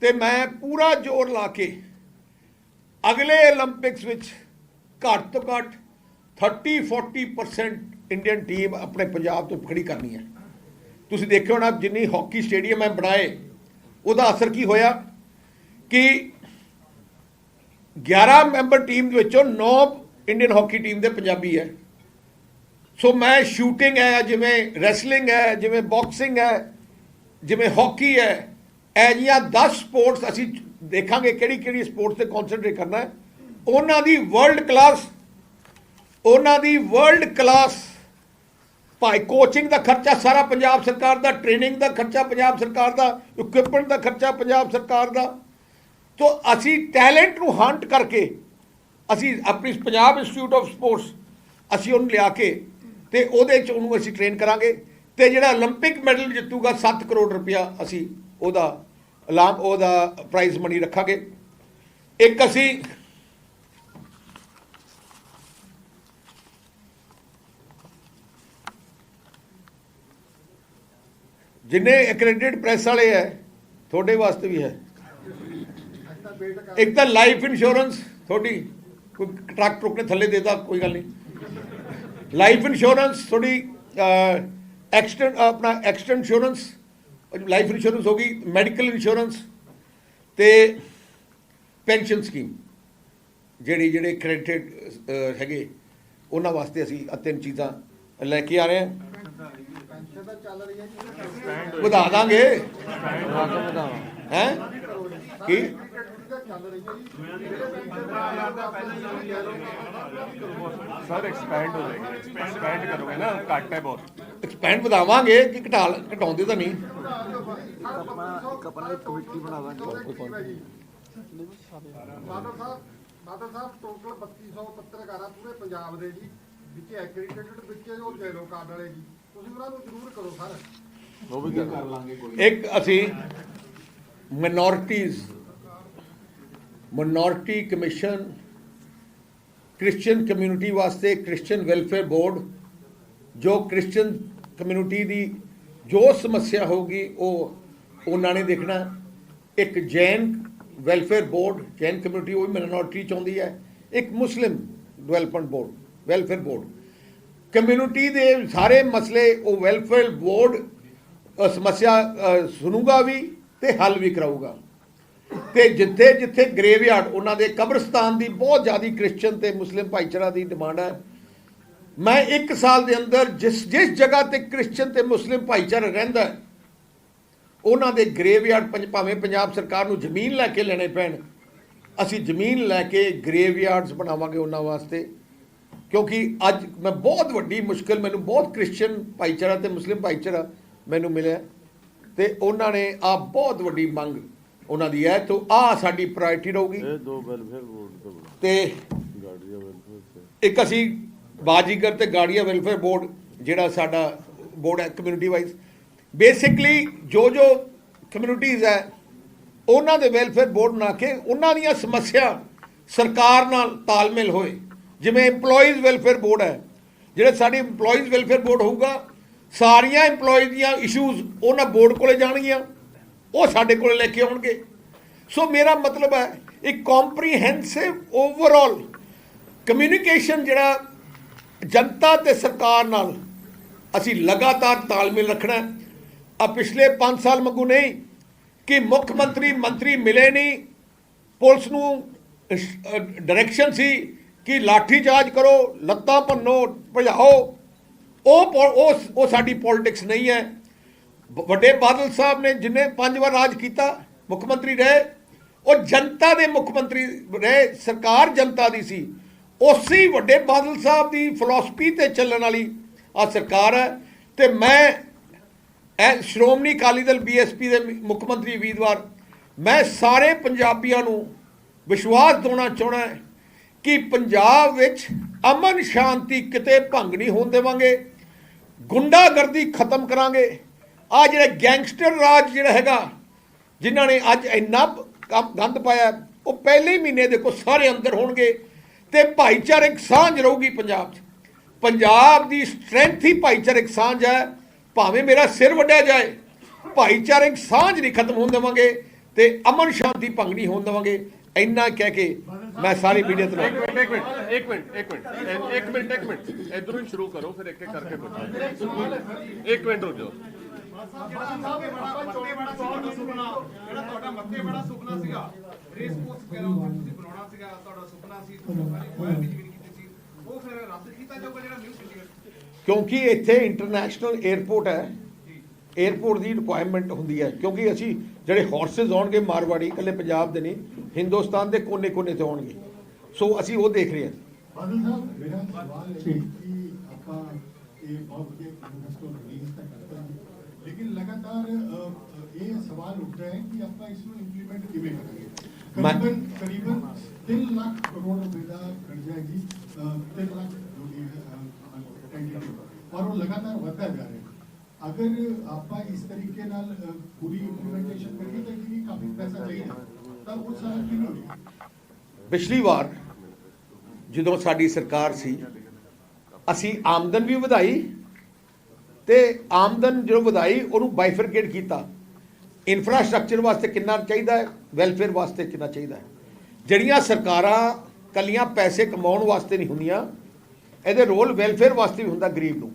ਤੇ ਮੈਂ ਪੂਰਾ ਜ਼ੋਰ ਲਾ ਕੇ ਅਗਲੇ 올림픽ਸ ਵਿੱਚ ਘੱਟ ਤੋਂ ਘੱਟ 30-40% ਇੰਡੀਅਨ ਟੀਮ ਆਪਣੇ ਪੰਜਾਬ ਤੋਂ ਖੜੀ ਕਰਨੀ ਹੈ। ਤੁਸੀਂ ਦੇਖਿਓ ਹੋਣਾ ਜਿੰਨੀ ਹਾਕੀ ਸਟੇਡੀਅਮ ਮੈਂ ਬਣਾਏ, ਉਹਦਾ ਅਸਰ ਕੀ ਹੋਇਆ ਕਿ 11 ਮੈਂਬਰ ਟੀਮ ਦੇ ਵਿੱਚੋਂ 9 ਇੰਡੀਅਨ ਹਾਕੀ ਟੀਮ ਦੇ ਪੰਜਾਬੀ ਹੈ। ਸੋ ਮੈਂ ਸ਼ੂਟਿੰਗ ਹੈ, ਜਿਵੇਂ ਰੈਸਲਿੰਗ ਹੈ, ਜਿਵੇਂ ਬਾਕਸਿੰਗ ਹੈ, ਜਿਵੇਂ ਹਾਕੀ ਹੈ, ਇਹ ਜਿਹੀਆਂ 10 ਸਪੋਰਟਸ ਅਸੀਂ ਦੇਖਾਂਗੇ ਕਿਹੜੀ ਕਿਹੜੀ ਸਪੋਰਟਸ ਤੇ ਕਨਸੈਂਟਰੇਟ ਕਰਨਾ ਹੈ। ਉਹਨਾਂ ਦੀ ਵਰਲਡ ਕਲਾਸ ਭਾਈ ਕੋਚਿੰਗ ਦਾ ਖਰਚਾ ਸਾਰਾ ਪੰਜਾਬ ਸਰਕਾਰ ਦਾ, ਟ੍ਰੇਨਿੰਗ ਦਾ ਖਰਚਾ ਪੰਜਾਬ ਸਰਕਾਰ ਦਾ, ਇਕਵਿਪਮੈਂਟ ਦਾ ਖਰਚਾ ਪੰਜਾਬ ਸਰਕਾਰ ਦਾ। ਤੋ ਅਸੀਂ ਟੈਲੈਂਟ ਨੂੰ ਹੰਟ ਕਰਕੇ ਅਸੀਂ ਆਪਣੀ ਪੰਜਾਬ ਇੰਸਟੀਚਿਊਟ ਆਫ ਸਪੋਰਟਸ ਅਸੀਂ ਉਹਨੂੰ ਲਿਆ ਕੇ ਤੇ ਉਹਦੇ 'ਚ ਉਹਨੂੰ ਅਸੀਂ ਟ੍ਰੇਨ ਕਰਾਂਗੇ। ਤੇ ਜਿਹੜਾ 올림픽 ਮੈਡਲ ਜਿੱਤੂਗਾ 7 ਕਰੋੜ ਰੁਪਇਆ ਅਸੀਂ ਉਹਦਾ ਪ੍ਰਾਈਜ਼ ਮਨੀ ਰੱਖਾਂਗੇ। ਇੱਕ ਅਸੀਂ ਜਿੰਨੇ ਐਕ੍ਰੈਡਿਟਡ ਪ੍ਰੈਸ ਵਾਲੇ ਹੈ ਤੁਹਾਡੇ ਵਾਸਤੇ ਵੀ ਹੈ। ਇੱਕ ਤਾਂ ਲਾਈਫ ਇੰਸ਼ੋਰੈਂਸ, ਤੁਹਾਡੀ ਕੋਈ ਟਰੱਕ ਟਰੁੱਕ ਨੇ ਥੱਲੇ ਦੇਤਾ ਕੋਈ ਗੱਲ ਨਹੀਂ। ਲਾਈਫ ਇੰਸ਼ੋਰੈਂਸ ਤੁਹਾਡੀ ਐਕਸੀਡੈਂਟ ਇੰਸ਼ੋਰੈਂਸ, ਲਾਈਫ ਇੰਸ਼ੋਰੈਂਸ ਹੋ ਗਈ, ਮੈਡੀਕਲ ਇੰਸ਼ੋਰੈਂਸ ਤੇ ਪੈਨਸ਼ਨ ਸਕੀਮ। ਜਿਹੜੇ ਕ੍ਰੈਡਿਟਡ ਹੈਗੇ ਉਹਨਾਂ ਵਾਸਤੇ ਅਸੀਂ ਤਿੰਨ ਚੀਜ਼ਾਂ ਲੈ ਕੇ ਆ ਰਹੇ ਹਾਂ। ਵਧਾ ਦਾਂਗੇ ਹੈ ਕੀ ਸਰ ਐਕਸਪੈਂਡ ਹੋ ਜਾਏਗਾ, ਐਕਸਪੈਂਡ ਕਰੋਗੇ ਨਾ, ਘੱਟ ਹੈ ਬਹੁਤ। ਐਕਸਪੈਂਡ ਵਧਾਵਾਂਗੇ ਕਿ ਘਟਾਉਂਦੇ ਤਾਂ ਨਹੀਂ। ਆਪਣਾ ਇੱਕ ਕਮੇਟੀ ਬਣਾ ਦਾਂਗੇ। ਬਾਦਲ ਸਾਹਿਬ ਟੋਟਲ 3200 ਪੱਤਰਕਾਰ ਆ ਪੂਰੇ ਪੰਜਾਬ ਦੇ ਜੀ, ਵਿੱਚ ਐਕ੍ਰੈਡਿਟਡ ਵਿੱਚ ਉਹ ਜੈਲੋ ਕਾਰਡ ਵਾਲੇ ਜੀ, ਤੁਸੀਂ ਉਹਨਾਂ ਨੂੰ ਜ਼ਰੂਰ ਕਰੋ ਸਰ। ਉਹ ਵੀ ਕਰ ਲਾਂਗੇ ਕੋਈ। ਇੱਕ ਅਸੀਂ ਮਿਨੋਰਟੀ ਕਮਿਸ਼ਨ, ਕ੍ਰਿਸਚੀਅਨ ਕਮਿਊਨਿਟੀ ਵਾਸਤੇ ਕ੍ਰਿਸਚੀਅਨ ਵੈਲਫੇਅਰ ਬੋਰਡ, ਜੋ ਕ੍ਰਿਸਚੀਅਨ ਕਮਿਊਨਿਟੀ ਦੀ ਜੋ ਸਮੱਸਿਆ ਹੋਊਗੀ ਉਹ ਉਹਨਾਂ ਨੇ ਦੇਖਣਾ। ਇੱਕ Jain welfare board, Jain community ਉਹ ਵੀ ਮਿਨੋਰਟੀ ਚਾਹੁੰਦੀ ਹੈ। ਇੱਕ Muslim development board, welfare board, community ਦੇ ਸਾਰੇ ਮਸਲੇ ਉਹ ਵੈਲਫੇਅਰ ਬੋਰਡ ਸਮੱਸਿਆ ਸੁਣੂਗਾ ਵੀ ਤੇ ਹੱਲ ਵੀ ਕਰਾਊਗਾ। ਤੇ ਜਿੱਥੇ ਜਿੱਥੇ ਗਰੇਵਯਾਰਡ, ਉਹਨਾਂ ਦੇ ਕਬਰਸਤਾਨ ਦੀ ਬਹੁਤ ਜ਼ਿਆਦਾ ਕ੍ਰਿਸਚਨ ਤੇ ਮੁਸਲਿਮ ਭਾਈਚਾਰਾ ਦੀ ਡਿਮਾਂਡ ਹੈ। ਮੈਂ 1 ਸਾਲ ਦੇ ਅੰਦਰ ਜਿਸ ਜਗ੍ਹਾ ਤੇ ਕ੍ਰਿਸਚਨ ਤੇ ਮੁਸਲਿਮ ਭਾਈਚਾਰਾ ਰਹਿੰਦਾ ਹੈ, ਉਹਨਾਂ ਦੇ ਗਰੇਵਯਾਰਡ, ਭਾਵੇਂ ਪੰਜਾਬ ਸਰਕਾਰ ਨੂੰ ਜ਼ਮੀਨ ਲੈ ਕੇ ਲੈਣੇ ਪੈਣ, ਅਸੀਂ ਜ਼ਮੀਨ ਲੈ ਕੇ ਗਰੇਵਯਾਰਡਸ ਬਣਾਵਾਂਗੇ ਉਹਨਾਂ ਵਾਸਤੇ। ਕਿਉਂਕਿ ਅੱਜ ਮੈਂ ਬਹੁਤ ਵੱਡੀ ਮੁਸ਼ਕਿਲ, ਮੈਨੂੰ ਬਹੁਤ ਕ੍ਰਿਸਚਨ ਭਾਈਚਾਰਾ ਤੇ ਮੁਸਲਿਮ ਭਾਈਚਾਰਾ ਮੈਨੂੰ ਮਿਲਿਆ ਤੇ ਉਹਨਾਂ ਨੇ ਆ ਬਹੁਤ ਵੱਡੀ ਮੰਗ ਉਹਨਾਂ ਦੀ ਹੈ। ਤੋਂ ਆ ਸਾਡੀ ਪ੍ਰਾਇੋਰਟੀ ਰਹੂਗੀ। ਇਹ ਦੋ ਵੈਲਫੇਅਰ ਬੋਰਡ ਤੋਂ ਤੇ ਗਾੜੀਆ ਵੈਲਫੇਅਰ ਇੱਕ ਅਸੀਂ ਬਾਜੀਗਰ ਤੇ ਗਾੜੀਆ ਵੈਲਫੇਅਰ ਬੋਰਡ, ਜਿਹੜਾ ਸਾਡਾ ਬੋਰਡ ਹੈ ਕਮਿਊਨਿਟੀ ਵਾਈਜ਼, ਬੇਸਿਕਲੀ ਜੋ ਕਮਿਊਨਿਟੀਜ਼ ਹੈ ਉਹਨਾਂ ਦੇ ਵੈਲਫੇਅਰ ਬੋਰਡ ਬਣਾ ਕੇ ਉਹਨਾਂ ਦੀਆਂ ਸਮੱਸਿਆ ਸਰਕਾਰ ਨਾਲ ਤਾਲਮੇਲ ਹੋਏ। ਜਿਵੇਂ EMPLOYEES ਵੈਲਫੇਅਰ ਬੋਰਡ ਹੈ, ਜਿਹੜੇ ਸਾਡੇ EMPLOYEES ਵੈਲਫੇਅਰ ਬੋਰਡ ਹੋਊਗਾ, ਸਾਰੀਆਂ EMPLOYEES ਦੀਆਂ ਇਸ਼ੂਜ਼ ਉਹਨਾਂ ਬੋਰਡ ਕੋਲੇ ਜਾਣਗੀਆਂ, ਉਹ ਸਾਡੇ ਕੋਲੇ ਲੈ ਕੇ ਆਉਣਗੇ। ਸੋ ਮੇਰਾ ਮਤਲਬ ਹੈ ਇੱਕ ਕੰਪਰੀਹੈਂਸਿਵ ਓਵਰਆਲ ਕਮਿਊਨੀਕੇਸ਼ਨ ਜਿਹੜਾ ਜਨਤਾ ਤੇ ਸਰਕਾਰ ਨਾਲ ਅਸੀਂ ਲਗਾਤਾਰ ਤਾਲਮੇਲ ਰੱਖਣਾ। ਆ ਪਿਛਲੇ 5 ਸਾਲ ਵਾਂਗੂ ਨਹੀਂ ਕਿ ਮੁੱਖ ਮੰਤਰੀ ਮਿਲੇ ਨਹੀਂ, ਪੁਲਿਸ ਨੂੰ ਡਾਇਰੈਕਸ਼ਨ ਸੀ ਕਿ ਲਾਠੀ ਚਾਰਜ ਕਰੋ, ਲੱਤਾਂ ਭੰਨੋ, ਭਜਾਓ। ਉਹ ਸਾਡੀ ਪੋਲਿਟਿਕਸ ਨਹੀਂ ਹੈ। ਵੱਡੇ ਬਾਦਲ ਸਾਹਿਬ ਨੇ ਜਿੰਨੇ 5 ਵਾਰ ਰਾਜ ਕੀਤਾ, ਮੁੱਖ ਮੰਤਰੀ ਰਹੇ, ਉਹ ਜਨਤਾ ਦੇ ਮੁੱਖ ਮੰਤਰੀ ਰਹੇ, ਸਰਕਾਰ ਜਨਤਾ ਦੀ ਸੀ। ਉਸੇ ਵੱਡੇ ਬਾਦਲ ਸਾਹਿਬ ਦੀ ਫਿਲਾਸਫੀ ਤੇ ਚੱਲਣ ਵਾਲੀ ਆ ਸਰਕਾਰ ਹੈ। ਤੇ ਮੈਂ ਸ਼੍ਰੋਮਣੀ ਅਕਾਲੀ ਦਲ BSP ਦੇ ਮੁੱਖ ਮੰਤਰੀ ਉਮੀਦਵਾਰ, ਮੈਂ ਸਾਰੇ ਪੰਜਾਬੀਆਂ ਨੂੰ ਵਿਸ਼ਵਾਸ ਦਿਵਾਉਣਾ ਚਾਹੁੰਦਾ ਕਿ ਪੰਜਾਬ ਵਿੱਚ ਅਮਨ ਸ਼ਾਂਤੀ ਕਿਤੇ ਭੰਗ ਨਹੀਂ ਹੋਣ ਦੇਵਾਂਗੇ, ਗੁੰਡਾਗਰਦੀ ਖਤਮ ਕਰਾਂਗੇ। ਆ ਜਿਹੜਾ ਗੈਂਗਸਟਰ ਰਾਜ ਜਿਹੜਾ ਹੈਗਾ, ਜਿਨ੍ਹਾਂ ਨੇ ਅੱਜ ਇੰਨਾ ਗੰਦ ਪਾਇਆ, ਉਹ ਪਹਿਲੇ ਮਹੀਨੇ ਦੇਖੋ ਸਾਰੇ ਅੰਦਰ ਹੋਣਗੇ ਤੇ ਭਾਈਚਾਰਕ ਸਾਂਝ ਰਹੂਗੀ ਪੰਜਾਬ 'ਚ। ਪੰਜਾਬ ਦੀ ਸਟਰੈਂਥ ਹੀ ਭਾਈਚਾਰਕ ਸਾਂਝ ਹੈ। ਭਾਵੇਂ ਮੇਰਾ ਸਿਰ ਵੱਢਿਆ ਜਾਏ, ਭਾਈਚਾਰਕ ਸਾਂਝ ਨਹੀਂ ਖਤਮ ਹੋਣ ਦੇਵਾਂਗੇ ਤੇ ਅਮਨ ਸ਼ਾਂਤੀ ਭੰਗ ਨਹੀਂ ਹੋਣ ਦੇਵਾਂਗੇ। ਇੰਨਾ ਕਹਿ ਕੇ ਮੈਂ ਸਾਰੀ ਮੀਡੀਆ ਤੋਂ ਇੱਕ ਮਿੰਟ ਇਧਰੋਂ ਹੀ ਸ਼ੁਰੂ ਕਰੋ, ਫਿਰ ਇੱਕ ਇੱਕ ਕਰਕੇ ਪੁੱਛੋ। ਇੱਕ ਮਿੰਟ ਰੁਕ ਜਾਓ। ਜਿਹੜਾ ਤੁਹਾਡਾ ਮੱਥੇ ਬੜਾ ਸੁਪਨਾ ਸੀਗਾ, ਰੇਸ ਕੋਰਸ ਵਗੈਰਾ ਤੁਸੀਂ ਬਣਾਉਣਾ ਸੀਗਾ, ਤੁਹਾਡਾ ਸੁਪਨਾ ਸੀ, ਤੁਸੀਂ ਹੋਇਆ ਵੀ ਜ਼ਮੀਨ ਕੀਤੀ ਸੀ, ਉਹ ਫਿਰ ਰੱਦ ਕੀਤਾ ਜਾਊਗਾ ਜਿਹੜਾ ਨਿਊ ਚੰਡੀਗੜ੍ਹ। ਕਿਉਂਕਿ ਇੱਥੇ ਇੰਟਰਨੈਸ਼ਨਲ 에ਅਰਪੋਰਟ ਹੈ, 에ਅਰਪੋਰਟ ਦੀ ਰਿਕੁਆਇਰਮੈਂਟ ਹੁੰਦੀ ਹੈ। ਕਿਉਂਕਿ ਅਸੀਂ ਜਿਹੜੇ ਹਾਰਸਸ ਆਉਣਗੇ ਮਾਰਵਾੜੀ, ਇਕੱਲੇ ਪੰਜਾਬ ਦੇ ਨਹੀਂ, ਹਿੰਦੁਸਤਾਨ ਦੇ ਕੋਨੇ-ਕੋਨੇ ਤੋਂ ਆਉਣਗੇ। ਸੋ ਅਸੀਂ ਉਹ ਦੇਖ ਰਹੇ ਹਾਂ। ਬਾਦਲ ਸਾਹਿਬ, ਮੇਰਾ ਸਵਾਲ ਹੈ ਕਿ ਆਪਾਂ ਇਹ ਬਹੁਤ ਵਧੀਆ ਇਨਵੈਸਟਰ ਰਿਲੀਜ਼ ਤਾਂ ਕਰਦੇ ਹਾਂ, ਲੇਕਿਨ ਲਗਾਤਾਰ ਇਹ ਸਵਾਲ ਉੱਠ ਰਿਹਾ ਹੈ ਕਿ ਆਪਾਂ ਇਸ ਨੂੰ ਇੰਪਲੀਮੈਂਟ ਕਿਵੇਂ ਕਰਾਂਗੇ। ਕਰੀਬਨ 3 ਲੱਖ ਕਰੋੜ ਰੁਪਏ ਦਾ ਕਰਜ਼ਾ ਹੈ ਜੀ, 3 ਲੱਖ ਜੋ ਵੀ ਔਰ ਉਹ ਲਗਾਤਾਰ ਵਧਦਾ ਜਾ ਰਿਹਾ। ਅਗਰ ਆਪਾਂ ਇਸ ਤਰੀਕੇ ਨਾਲ ਪੂਰੀ ਇੰਪਲੀਮੈਂਟੇਸ਼ਨ ਕਰੀਏ ਤਾਂ ਕਿ ਕਾਫੀ ਪੈਸਾ ਚਾਹੀਦਾ, ਤਾਂ ਉਹ ਸਾਰਾ ਕਿਵੇਂ ਹੋਵੇਗਾ। ਪਿਛਲੀ ਵਾਰ ਜਦੋਂ ਸਾਡੀ ਸਰਕਾਰ ਸੀ, ਅਸੀਂ ਆਮਦਨ ਵੀ ਵਧਾਈ ਤੇ ਆਮਦਨ ਜਦੋਂ ਵਧਾਈ ਉਹਨੂੰ ਬਾਈਫਰਕੇਟ ਕੀਤਾ। ਇਨਫਰਾਸਟ੍ਰਕਚਰ ਵਾਸਤੇ ਕਿੰਨਾ ਚਾਹੀਦਾ ਹੈ, ਵੈਲਫੇਅਰ ਵਾਸਤੇ ਕਿੰਨਾ ਚਾਹੀਦਾ ਹੈ। ਜਿਹੜੀਆਂ ਸਰਕਾਰਾਂ ਕੱਲੀਆਂ ਪੈਸੇ ਕਮਾਉਣ ਵਾਸਤੇ ਨਹੀਂ ਹੁੰਦੀਆਂ, ਇਹਦੇ ਰੋਲ ਵੈਲਫੇਅਰ ਵਾਸਤੇ ਵੀ ਹੁੰਦਾ ਗਰੀਬ ਨੂੰ।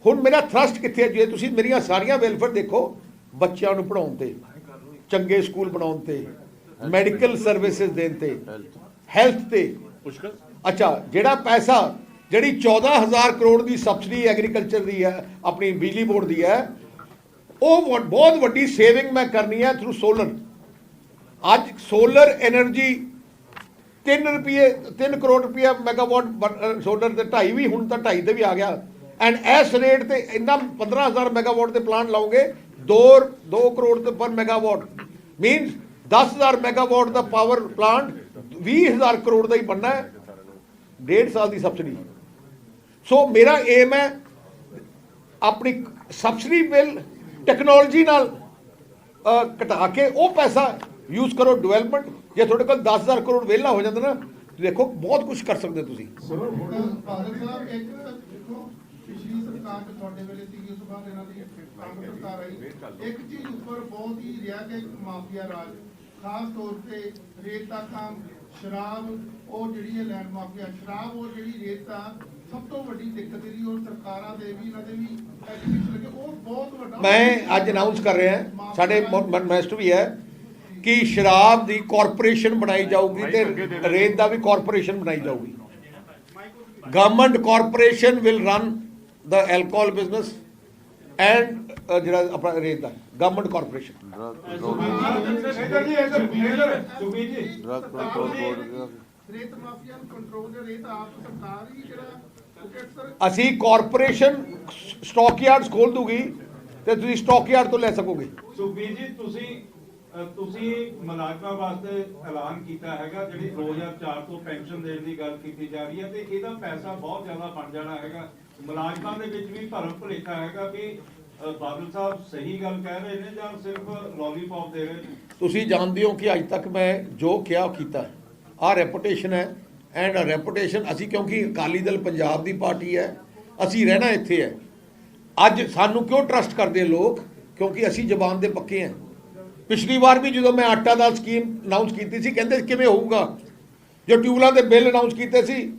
ਹੁਣ ਮੇਰਾ ਥਰਸਟ ਕਿੱਥੇ ਹੈ? ਜੇ ਤੁਸੀਂ ਮੇਰੀਆਂ ਸਾਰੀਆਂ ਵੈਲਫੇਅਰ ਦੇਖੋ, ਬੱਚਿਆਂ ਨੂੰ ਪੜ੍ਹਾਉਣ ਤੇ, ਚੰਗੇ ਸਕੂਲ ਬਣਾਉਣ ਤੇ, ਮੈਡੀਕਲ ਸਰਵਿਸਿਜ਼ ਦੇਣ ਤੇ, ਹੈਲਥ ਤੇ। ਅੱਛਾ, ਜਿਹੜਾ ਪੈਸਾ, ਜਿਹੜੀ 14,000 ਕਰੋੜ ਦੀ ਸਬਸਿਡੀ ਐਗਰੀਕਲਚਰ ਦੀ ਹੈ, ਆਪਣੀ ਬਿਜਲੀ ਬੋਰਡ ਦੀ ਹੈ, ਉਹ ਬਹੁਤ ਵੱਡੀ ਸੇਵਿੰਗ ਮੈਂ ਕਰਨੀ ਹੈ ਥਰੂ ਸੋਲਰ। ਅੱਜ ਸੋਲਰ ਐਨਰਜੀ 3 ਕਰੋੜ ਰੁਪਏ ਮੈਗਾਵਾਟ ਸੋਲਰ ਤੇ 2.5 ਵੀ, ਹੁਣ ਤਾਂ 2.5 ਤੇ ਵੀ ਆ ਗਿਆ। ਐਂਡ ਇਸ ਰੇਟ ਤੇ ਇੰਨਾ 15,000 ਮੈਗਾਵਾਟ ਦੇ ਪਲਾਂਟ ਲਾਓਗੇ, 2 ਕਰੋੜ ਤੇ ਪਰ ਮੈਗਾਵਾਟ, ਮੀਨਸ 10,000 ਮੈਗਾਵਾਟ ਦਾ ਪਾਵਰ ਪਲਾਂਟ 20,000 ਕਰੋੜ ਦਾ ਹੀ ਬਣਨਾ ਹੈ, 1.5 ਸਾਲ ਦੀ ਸਬਸਿਡੀ। ਸੋ ਮੇਰਾ ਏਮ ਹੈ ਆਪਣੀ ਸਬਸਿਡੀ ਬਿੱਲ ਟੈਕਨੋਲੋਜੀ ਨਾਲ ਘਟਾ ਕੇ ਉਹ ਪੈਸਾ ਯੂਜ਼ ਕਰੋ ਡਿਵੈਲਪਮੈਂਟ। ਜੇ ਤੁਹਾਡੇ ਕੋਲ 10,000 ਕਰੋੜ ਵਿਹਲਾ ਹੋ ਜਾਂਦਾ ਨਾ, ਦੇਖੋ ਬਹੁਤ ਕੁਝ ਕਰ ਸਕਦੇ ਤੁਸੀਂ। ਬਾਦਲ ਸਾਹਿਬ ਇੱਕ ਦੇਖੋ ਪਿਛਲੀ ਸਰਕਾਰ ਤੇ ਤੁਹਾਡੇ ਵੇਲੇ ਸੀਗੀ, ਉਸ ਤੋਂ ਬਾਅਦ ਇਹਨਾਂ ਦੀ ਕਾਂਗਰਸ ਸਰਕਾਰ ਆਈ। ਇੱਕ ਚੀਜ਼ ਉੱਪਰ ਬਹੁਤ ਹੀ ਰਿਹਾ ਕਿ ਮਾਫੀਆ ਰਾਜ, ਖਾਸ ਤੌਰ ਤੇ ਰੇਤ ਦਾ ਕੰਮ, ਸ਼ਰਾਬ, ਉਹ ਜਿਹੜੀ ਹੈ ਲੈਂਡ ਮਾਫੀਆ ਸ਼ਰਾਬ, ਉਹ ਜਿਹੜੀ ਰੇਤ ਦਾ ਸਭ ਤੋਂ ਵੱਡੀ ਦਿੱਕਤ ਇਹਦੀ, ਔਰ ਸਰਕਾਰਾਂ ਦੇ ਵੀ ਇਹਨਾਂ ਦੇ ਵੀ ਐਜੂਕੇਸ਼ਨ ਲੱਗੇ, ਉਹ ਬਹੁਤ ਵੱਡਾ। ਮੈਂ ਅੱਜ ਅਨਾਉਂਸ ਕਰ ਰਿਹਾ, ਸਾਡੇ ਮਿਨਿਸਟਰ ਵੀ ਹੈ ਕਿ ਸ਼ਰਾਬ ਦੀ ਕਾਰਪੋਰੇਸ਼ਨ ਬਣਾਈ ਜਾਊਗੀ ਤੇ ਰੇਤ ਦਾ ਵੀ ਕਾਰਪੋਰੇਸ਼ਨ ਬਣਾਈ ਜਾਊਗੀ। ਗਵਰਨਮੈਂਟ ਕਾਰਪੋਰੇਸ਼ਨ ਵਿਲ ਰਨ ਦਾ ਐਲਕੋਹਲ ਬਿਜ਼ਨਸ ਐਂਡ ਜਿਹੜਾ ਆਪਣਾ ਰੇਤ ਦਾ government corporation. Drug control board ਰੇਤ ਮਾਫੀਆ ਨੂੰ ਕੰਟਰੋਲ ਦੇ ਰੇਤ ਆਪ ਸਰਕਾਰ ਹੀ ਜਿਹੜਾ ਸਰ ਅਸੀਂ ਕਾਰਪੋਰੇਸ਼ਨ ਸਟਾਕ ਯਾਰਡਸ ਖੋਲ ਦੂਗੀ ਤੇ ਤੁਸੀਂ ਸਟਾਕ ਯਾਰਡ ਤੋਂ ਲੈ ਸਕੋਗੇ। ਸੁਖਬੀਰ ਜੀ ਤੁਸੀਂ ਮੁਲਾਜ਼ਮਾਂ ਵਾਸਤੇ ਐਲਾਨ ਕੀਤਾ ਹੈਗਾ, ਜਿਹੜੀ 2004 ਤੋਂ ਪੈਨਸ਼ਨ ਦੇਣ ਦੀ ਗੱਲ ਕੀਤੀ ਜਾ ਰਹੀ ਹੈ, ਤੇ ਇਹਦਾ ਪੈਸਾ ਬਹੁਤ ਜ਼ਿਆਦਾ ਬਣ ਜਾਣਾ ਹੈਗਾ। ਮੁਲਾਜ਼ਮਾਂ ਦੇ ਵਿੱਚ ਵੀ ਭਰਮ ਭੁਲੇਖਾ ਹੈਗਾ ਵੀ ਬਾਦਲ ਸਾਹਿਬ ਸਹੀ ਗੱਲ ਕਹਿ ਰਹੇ ਨੇ ਜਾਂ ਸਿਰਫ ਲੋਲੀਪੌਪ ਦੇ ਰਹੇ ਨੇ। ਤੁਸੀਂ ਜਾਣਦੇ ਹੋ ਕਿ ਅੱਜ ਤੱਕ ਮੈਂ ਜੋ ਕਿਹਾ ਉਹ ਕੀਤਾ। ਆਹ ਰੈਪੂਟੇਸ਼ਨ ਹੈ ਐਂਡ ਰੈਪੂਟੇਸ਼ਨ ਅਸੀਂ, ਕਿਉਂਕਿ ਅਕਾਲੀ ਦਲ ਪੰਜਾਬ ਦੀ ਪਾਰਟੀ ਹੈ, ਅਸੀਂ ਰਹਿਣਾ ਇੱਥੇ ਹੈ। ਅੱਜ ਸਾਨੂੰ ਕਿਉਂ ਟਰਸਟ ਕਰਦੇ ਲੋਕ? ਕਿਉਂਕਿ ਅਸੀਂ ਜ਼ਬਾਨ ਦੇ ਪੱਕੇ ਹਾਂ। ਪਿਛਲੀ ਵਾਰ ਵੀ ਜਦੋਂ ਮੈਂ ਆਟਾ ਦਾਲ ਸਕੀਮ ਅਨਾਉਂਸ ਕੀਤੀ ਸੀ, ਕਹਿੰਦੇ ਕਿਵੇਂ ਹੋਊਗਾ? ਜੋ ਟਿਊਬਲਾਂ ਦੇ ਬਿੱਲ ਅਨਾਉਂਸ ਕੀਤੇ ਸੀ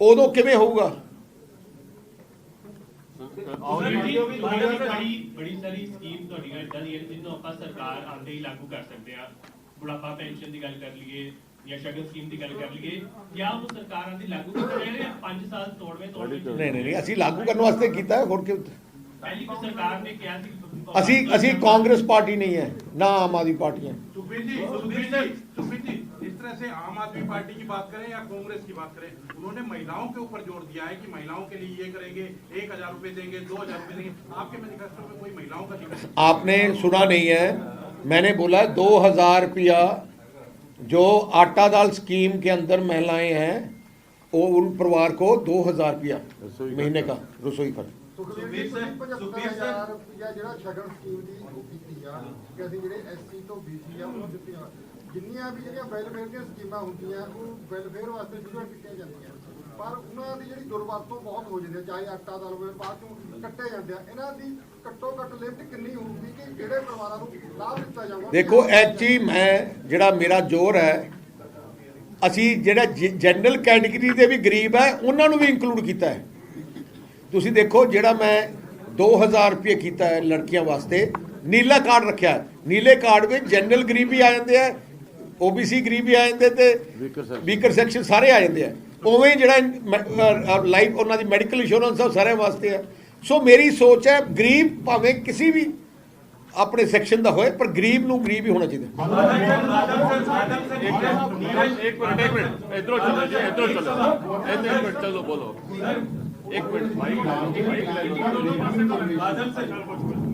ਉਦੋਂ ਕਿਵੇਂ ਹੋਊਗਾ? ਬੜੀ ਸਾਰੀ ਸਕੀਮ ਤੁਹਾਡੀਆਂ ਇਦਾਂ ਦੀਆਂ ਜਿਹਨੂੰ ਆਪਾਂ ਸਰਕਾਰ ਆਉਂਦੇ ਹੀ ਲਾਗੂ ਕਰ ਸਕਦੇ ਆ। ਬੁਢਾਪਾ ਪੈਨਸ਼ਨ ਦੀ ਗੱਲ ਕਰ ਲਈਏ ਜਾਂ ਸ਼ਗਨ ਸਕੀਮ ਦੀ ਗੱਲ ਕਰ ਲਈਏ, ਜਾਂ ਉਹ ਸਰਕਾਰਾਂ ਦੀ ਲਾਗੂ ਕਰ ਰਹੇ ਨੇ 5 ਸਾਲ ਤੋੜਵੇਂ ਨਹੀਂ ਅਸੀਂ ਲਾਗੂ ਕਰਨ ਵਾਸਤੇ ਕੀਤਾ। ਹੋਰ ਕਿ ਪਹਿਲੀ ਵੀ ਸਰਕਾਰ ਨੇ ਕਿਹਾ ਸੀ ਅਸੀਂ कांग्रेस पार्टी नहीं है ना आम आदमी पार्टी है। सुखबीर जी, जिस तरह से आम आदमी पार्टी की बात करें या कांग्रेस की बात करें, उन्होंने महिलाओं के ऊपर जोर दिया है कि महिलाओं के लिए ये करेंगे, 1,000 रुपए देंगे, 2,000 रुपए देंगे। आपके मैनिफेस्टो में कोई महिलाओं का जिक्र? आपने सुना नहीं है, मैंने बोला 2,000 रुपया जो आटा दाल स्कीम के अंदर महिलाएं हैं वो उन परिवार को 2,000 रुपया महीने का रसोई खर्च। ਸੁਖਬੀਰ ਸਰ 75,000 ਰੁਪਇਆ ਜਿਹੜਾ ਸ਼ਗਨ ਸਕੀਮ ਦੀ ਉਹ ਕੀਤੀ ਆ ਕਿ ਅਸੀਂ ਜਿਹੜੇ ਐਸਸੀ ਤੋਂ ਬੀਸੀ ਆ ਉਹ ਦਿੱਤੀਆਂ। ਜਿੰਨੀਆਂ ਵੀ ਜਿਹੜੀਆਂ ਵੈਲਫੇਅਰ ਦੀਆਂ ਸਕੀਮਾਂ ਹੁੰਦੀਆਂ ਉਹ ਵੈਲਫੇਅਰ ਵਾਸਤੇ ਸ਼ੁਰੂ ਕੀਤੀਆਂ ਜਾਂਦੀਆਂ, ਪਰ ਉਹਨਾਂ ਦੀ ਜਿਹੜੀ ਦੁਰਵਰਤੋਂ ਬਹੁਤ ਹੋ ਜਾਂਦੀ ਹੈ। ਚਾਹੇ ਆਟਾ ਦਾਲ ਹੋਵੇ, ਬਾਅਦ ਚੋਂ ਕੱਟੇ ਜਾਂਦੇ ਆ। ਇਹਨਾਂ ਦੀ ਘੱਟੋ ਘੱਟ ਲਿਮਟ ਕਿੰਨੀ ਹੋਊਗੀ ਕਿ ਜਿਹੜੇ ਪਰਿਵਾਰਾਂ ਨੂੰ ਲਾਭ ਦਿੱਤਾ ਜਾਊਗਾ? ਦੇਖੋ ਐਚੀ ਮੈਂ ਜਿਹੜਾ ਮੇਰਾ ਜ਼ੋਰ ਹੈ, ਅਸੀਂ ਜਿਹੜਾ ਜਨਰਲ ਕੈਟੇਗਰੀ ਦੇ ਵੀ ਗਰੀਬ ਹੈ ਉਹਨਾਂ ਨੂੰ ਵੀ ਇੰਕਲੂਡ ਕੀਤਾ ਹੈ। ਤੁਸੀਂ ਦੇਖੋ ਜਿਹੜਾ ਮੈਂ 2,000 ਰੁਪਏ ਕੀਤਾ ਹੈ ਲੜਕੀਆਂ ਵਾਸਤੇ, ਨੀਲਾ ਕਾਰਡ ਰੱਖਿਆ। ਨੀਲੇ ਕਾਰਡ ਵਿੱਚ ਜਨਰਲ ਗਰੀਬ ਵੀ ਆ ਜਾਂਦੇ ਆ, OBC ਗਰੀਬ ਵੀ ਆ ਜਾਂਦੇ ਤੇ ਵੀਕਰ ਸੈਕਸ਼ਨ ਸਾਰੇ ਆ ਜਾਂਦੇ ਆ। ਉਵੇਂ ਜਿਹੜਾ ਲਾਈਫ ਉਹਨਾਂ ਦੀ ਮੈਡੀਕਲ ਇੰਸ਼ੋਰੈਂਸ ਆ ਸਾਰਿਆਂ ਵਾਸਤੇ ਹੈ। ਸੋ ਮੇਰੀ ਸੋਚ ਹੈ ਗਰੀਬ ਭਾਵੇਂ ਕਿਸੇ ਵੀ ਆਪਣੇ ਸੈਕਸ਼ਨ ਦਾ ਹੋਏ, ਪਰ ਗਰੀਬ ਨੂੰ ਗਰੀਬ ਹੀ ਹੋਣਾ ਚਾਹੀਦਾ। एक मिनट इधरों चलो जी, इधरों चलो, एक मिनट चलो बोलो, एक minute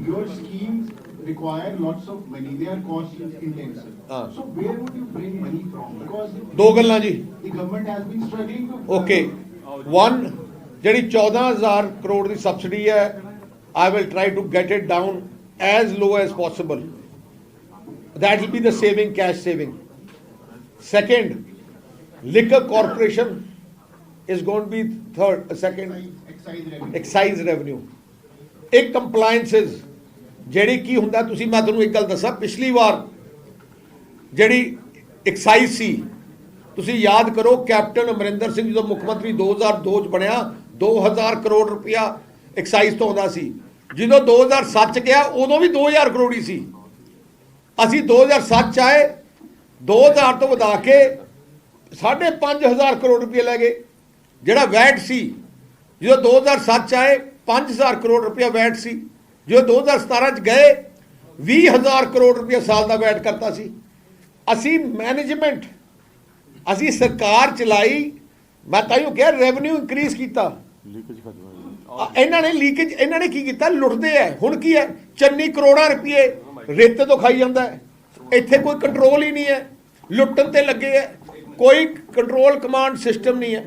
Your schemes require lots of money. They are cost intensive. So where would you bring money from? Because ਦੋ ਗੱਲਾਂ ਜੀ। the government has been struggling to. Okay 1 ਜਿਹੜੀ 14,000 ਕਰੋੜ ਦੀ ਸਬਸਿਡੀ ਹੈ, I will try to get it down as low as possible. That will be the saving, cash saving. Second, liquor corporation is going to be second, excise revenue. ਇੱਕ compliances ਜਿਹੜੀ ਕੀ ਹੁੰਦਾ, ਤੁਸੀਂ ਮੈਂ ਤੁਹਾਨੂੰ ਇੱਕ ਗੱਲ ਦੱਸਾਂ, ਪਿਛਲੀ ਵਾਰ ਜਿਹੜੀ ਐਕਸਾਈਜ਼ ਸੀ, ਤੁਸੀਂ ਯਾਦ ਕਰੋ ਕੈਪਟਨ ਅਮਰਿੰਦਰ ਸਿੰਘ ਜਦੋਂ ਮੁੱਖ ਮੰਤਰੀ 2002 ਚ ਬਣਿਆ 2,000 ਕਰੋੜ ਰੁਪਇਆ ਐਕਸਾਈਜ਼ ਤੋਂ ਆਉਂਦਾ ਸੀ। ਜਦੋਂ 2007 ਚ ਗਿਆ ਉਦੋਂ ਵੀ 2,000 ਕਰੋੜ ਹੀ ਸੀ। ਅਸੀਂ 2007 ਚ ਆਏ, 2,000 ਤੋਂ ਵਧਾ ਕੇ 5,500 ਕਰੋੜ ਰੁਪਏ ਲੈ ਗਏ। ਜਿਹੜਾ ਵੈਟ ਸੀ ਜਦੋਂ 2007 ਚ ਆਏ 5,000 ਕਰੋੜ ਰੁਪਇਆ ਵੈਟ ਸੀ, ਜਦੋਂ 2017 ਚ ਗਏ 20,000 ਕਰੋੜ ਰੁਪਇਆ ਸਾਲ ਦਾ ਵੈਟ ਕਰਤਾ ਸੀ। ਅਸੀਂ ਮੈਨੇਜਮੈਂਟ, ਅਸੀਂ ਸਰਕਾਰ ਚਲਾਈ, ਮੈਂ ਤਾਂ ਹੀ ਕਿਹਾ ਰੈਵਨਿਊ ਇਨਕਰੀਜ਼ ਕੀਤਾ। ਲੀਕੇਜ ਖਤਮ ਇਹਨਾਂ ਨੇ ਲੀਕੇਜ, ਇਹਨਾਂ ਨੇ ਕੀ ਕੀਤਾ, ਲੁੱਟਦੇ ਹੈ। ਹੁਣ ਕੀ ਹੈ, ਚੰਨੀ ਕਰੋੜਾਂ ਰੁਪਏ ਰੇਤੇ ਤੋਂ ਖਾਈ ਜਾਂਦਾ ਹੈ। ਇੱਥੇ ਕੋਈ ਕੰਟਰੋਲ ਹੀ ਨਹੀਂ ਹੈ, ਲੁੱਟਣ ਤੇ ਲੱਗੇ ਹੈ, ਕੋਈ ਕੰਟਰੋਲ ਕਮਾਂਡ सिस्टम नहीं है।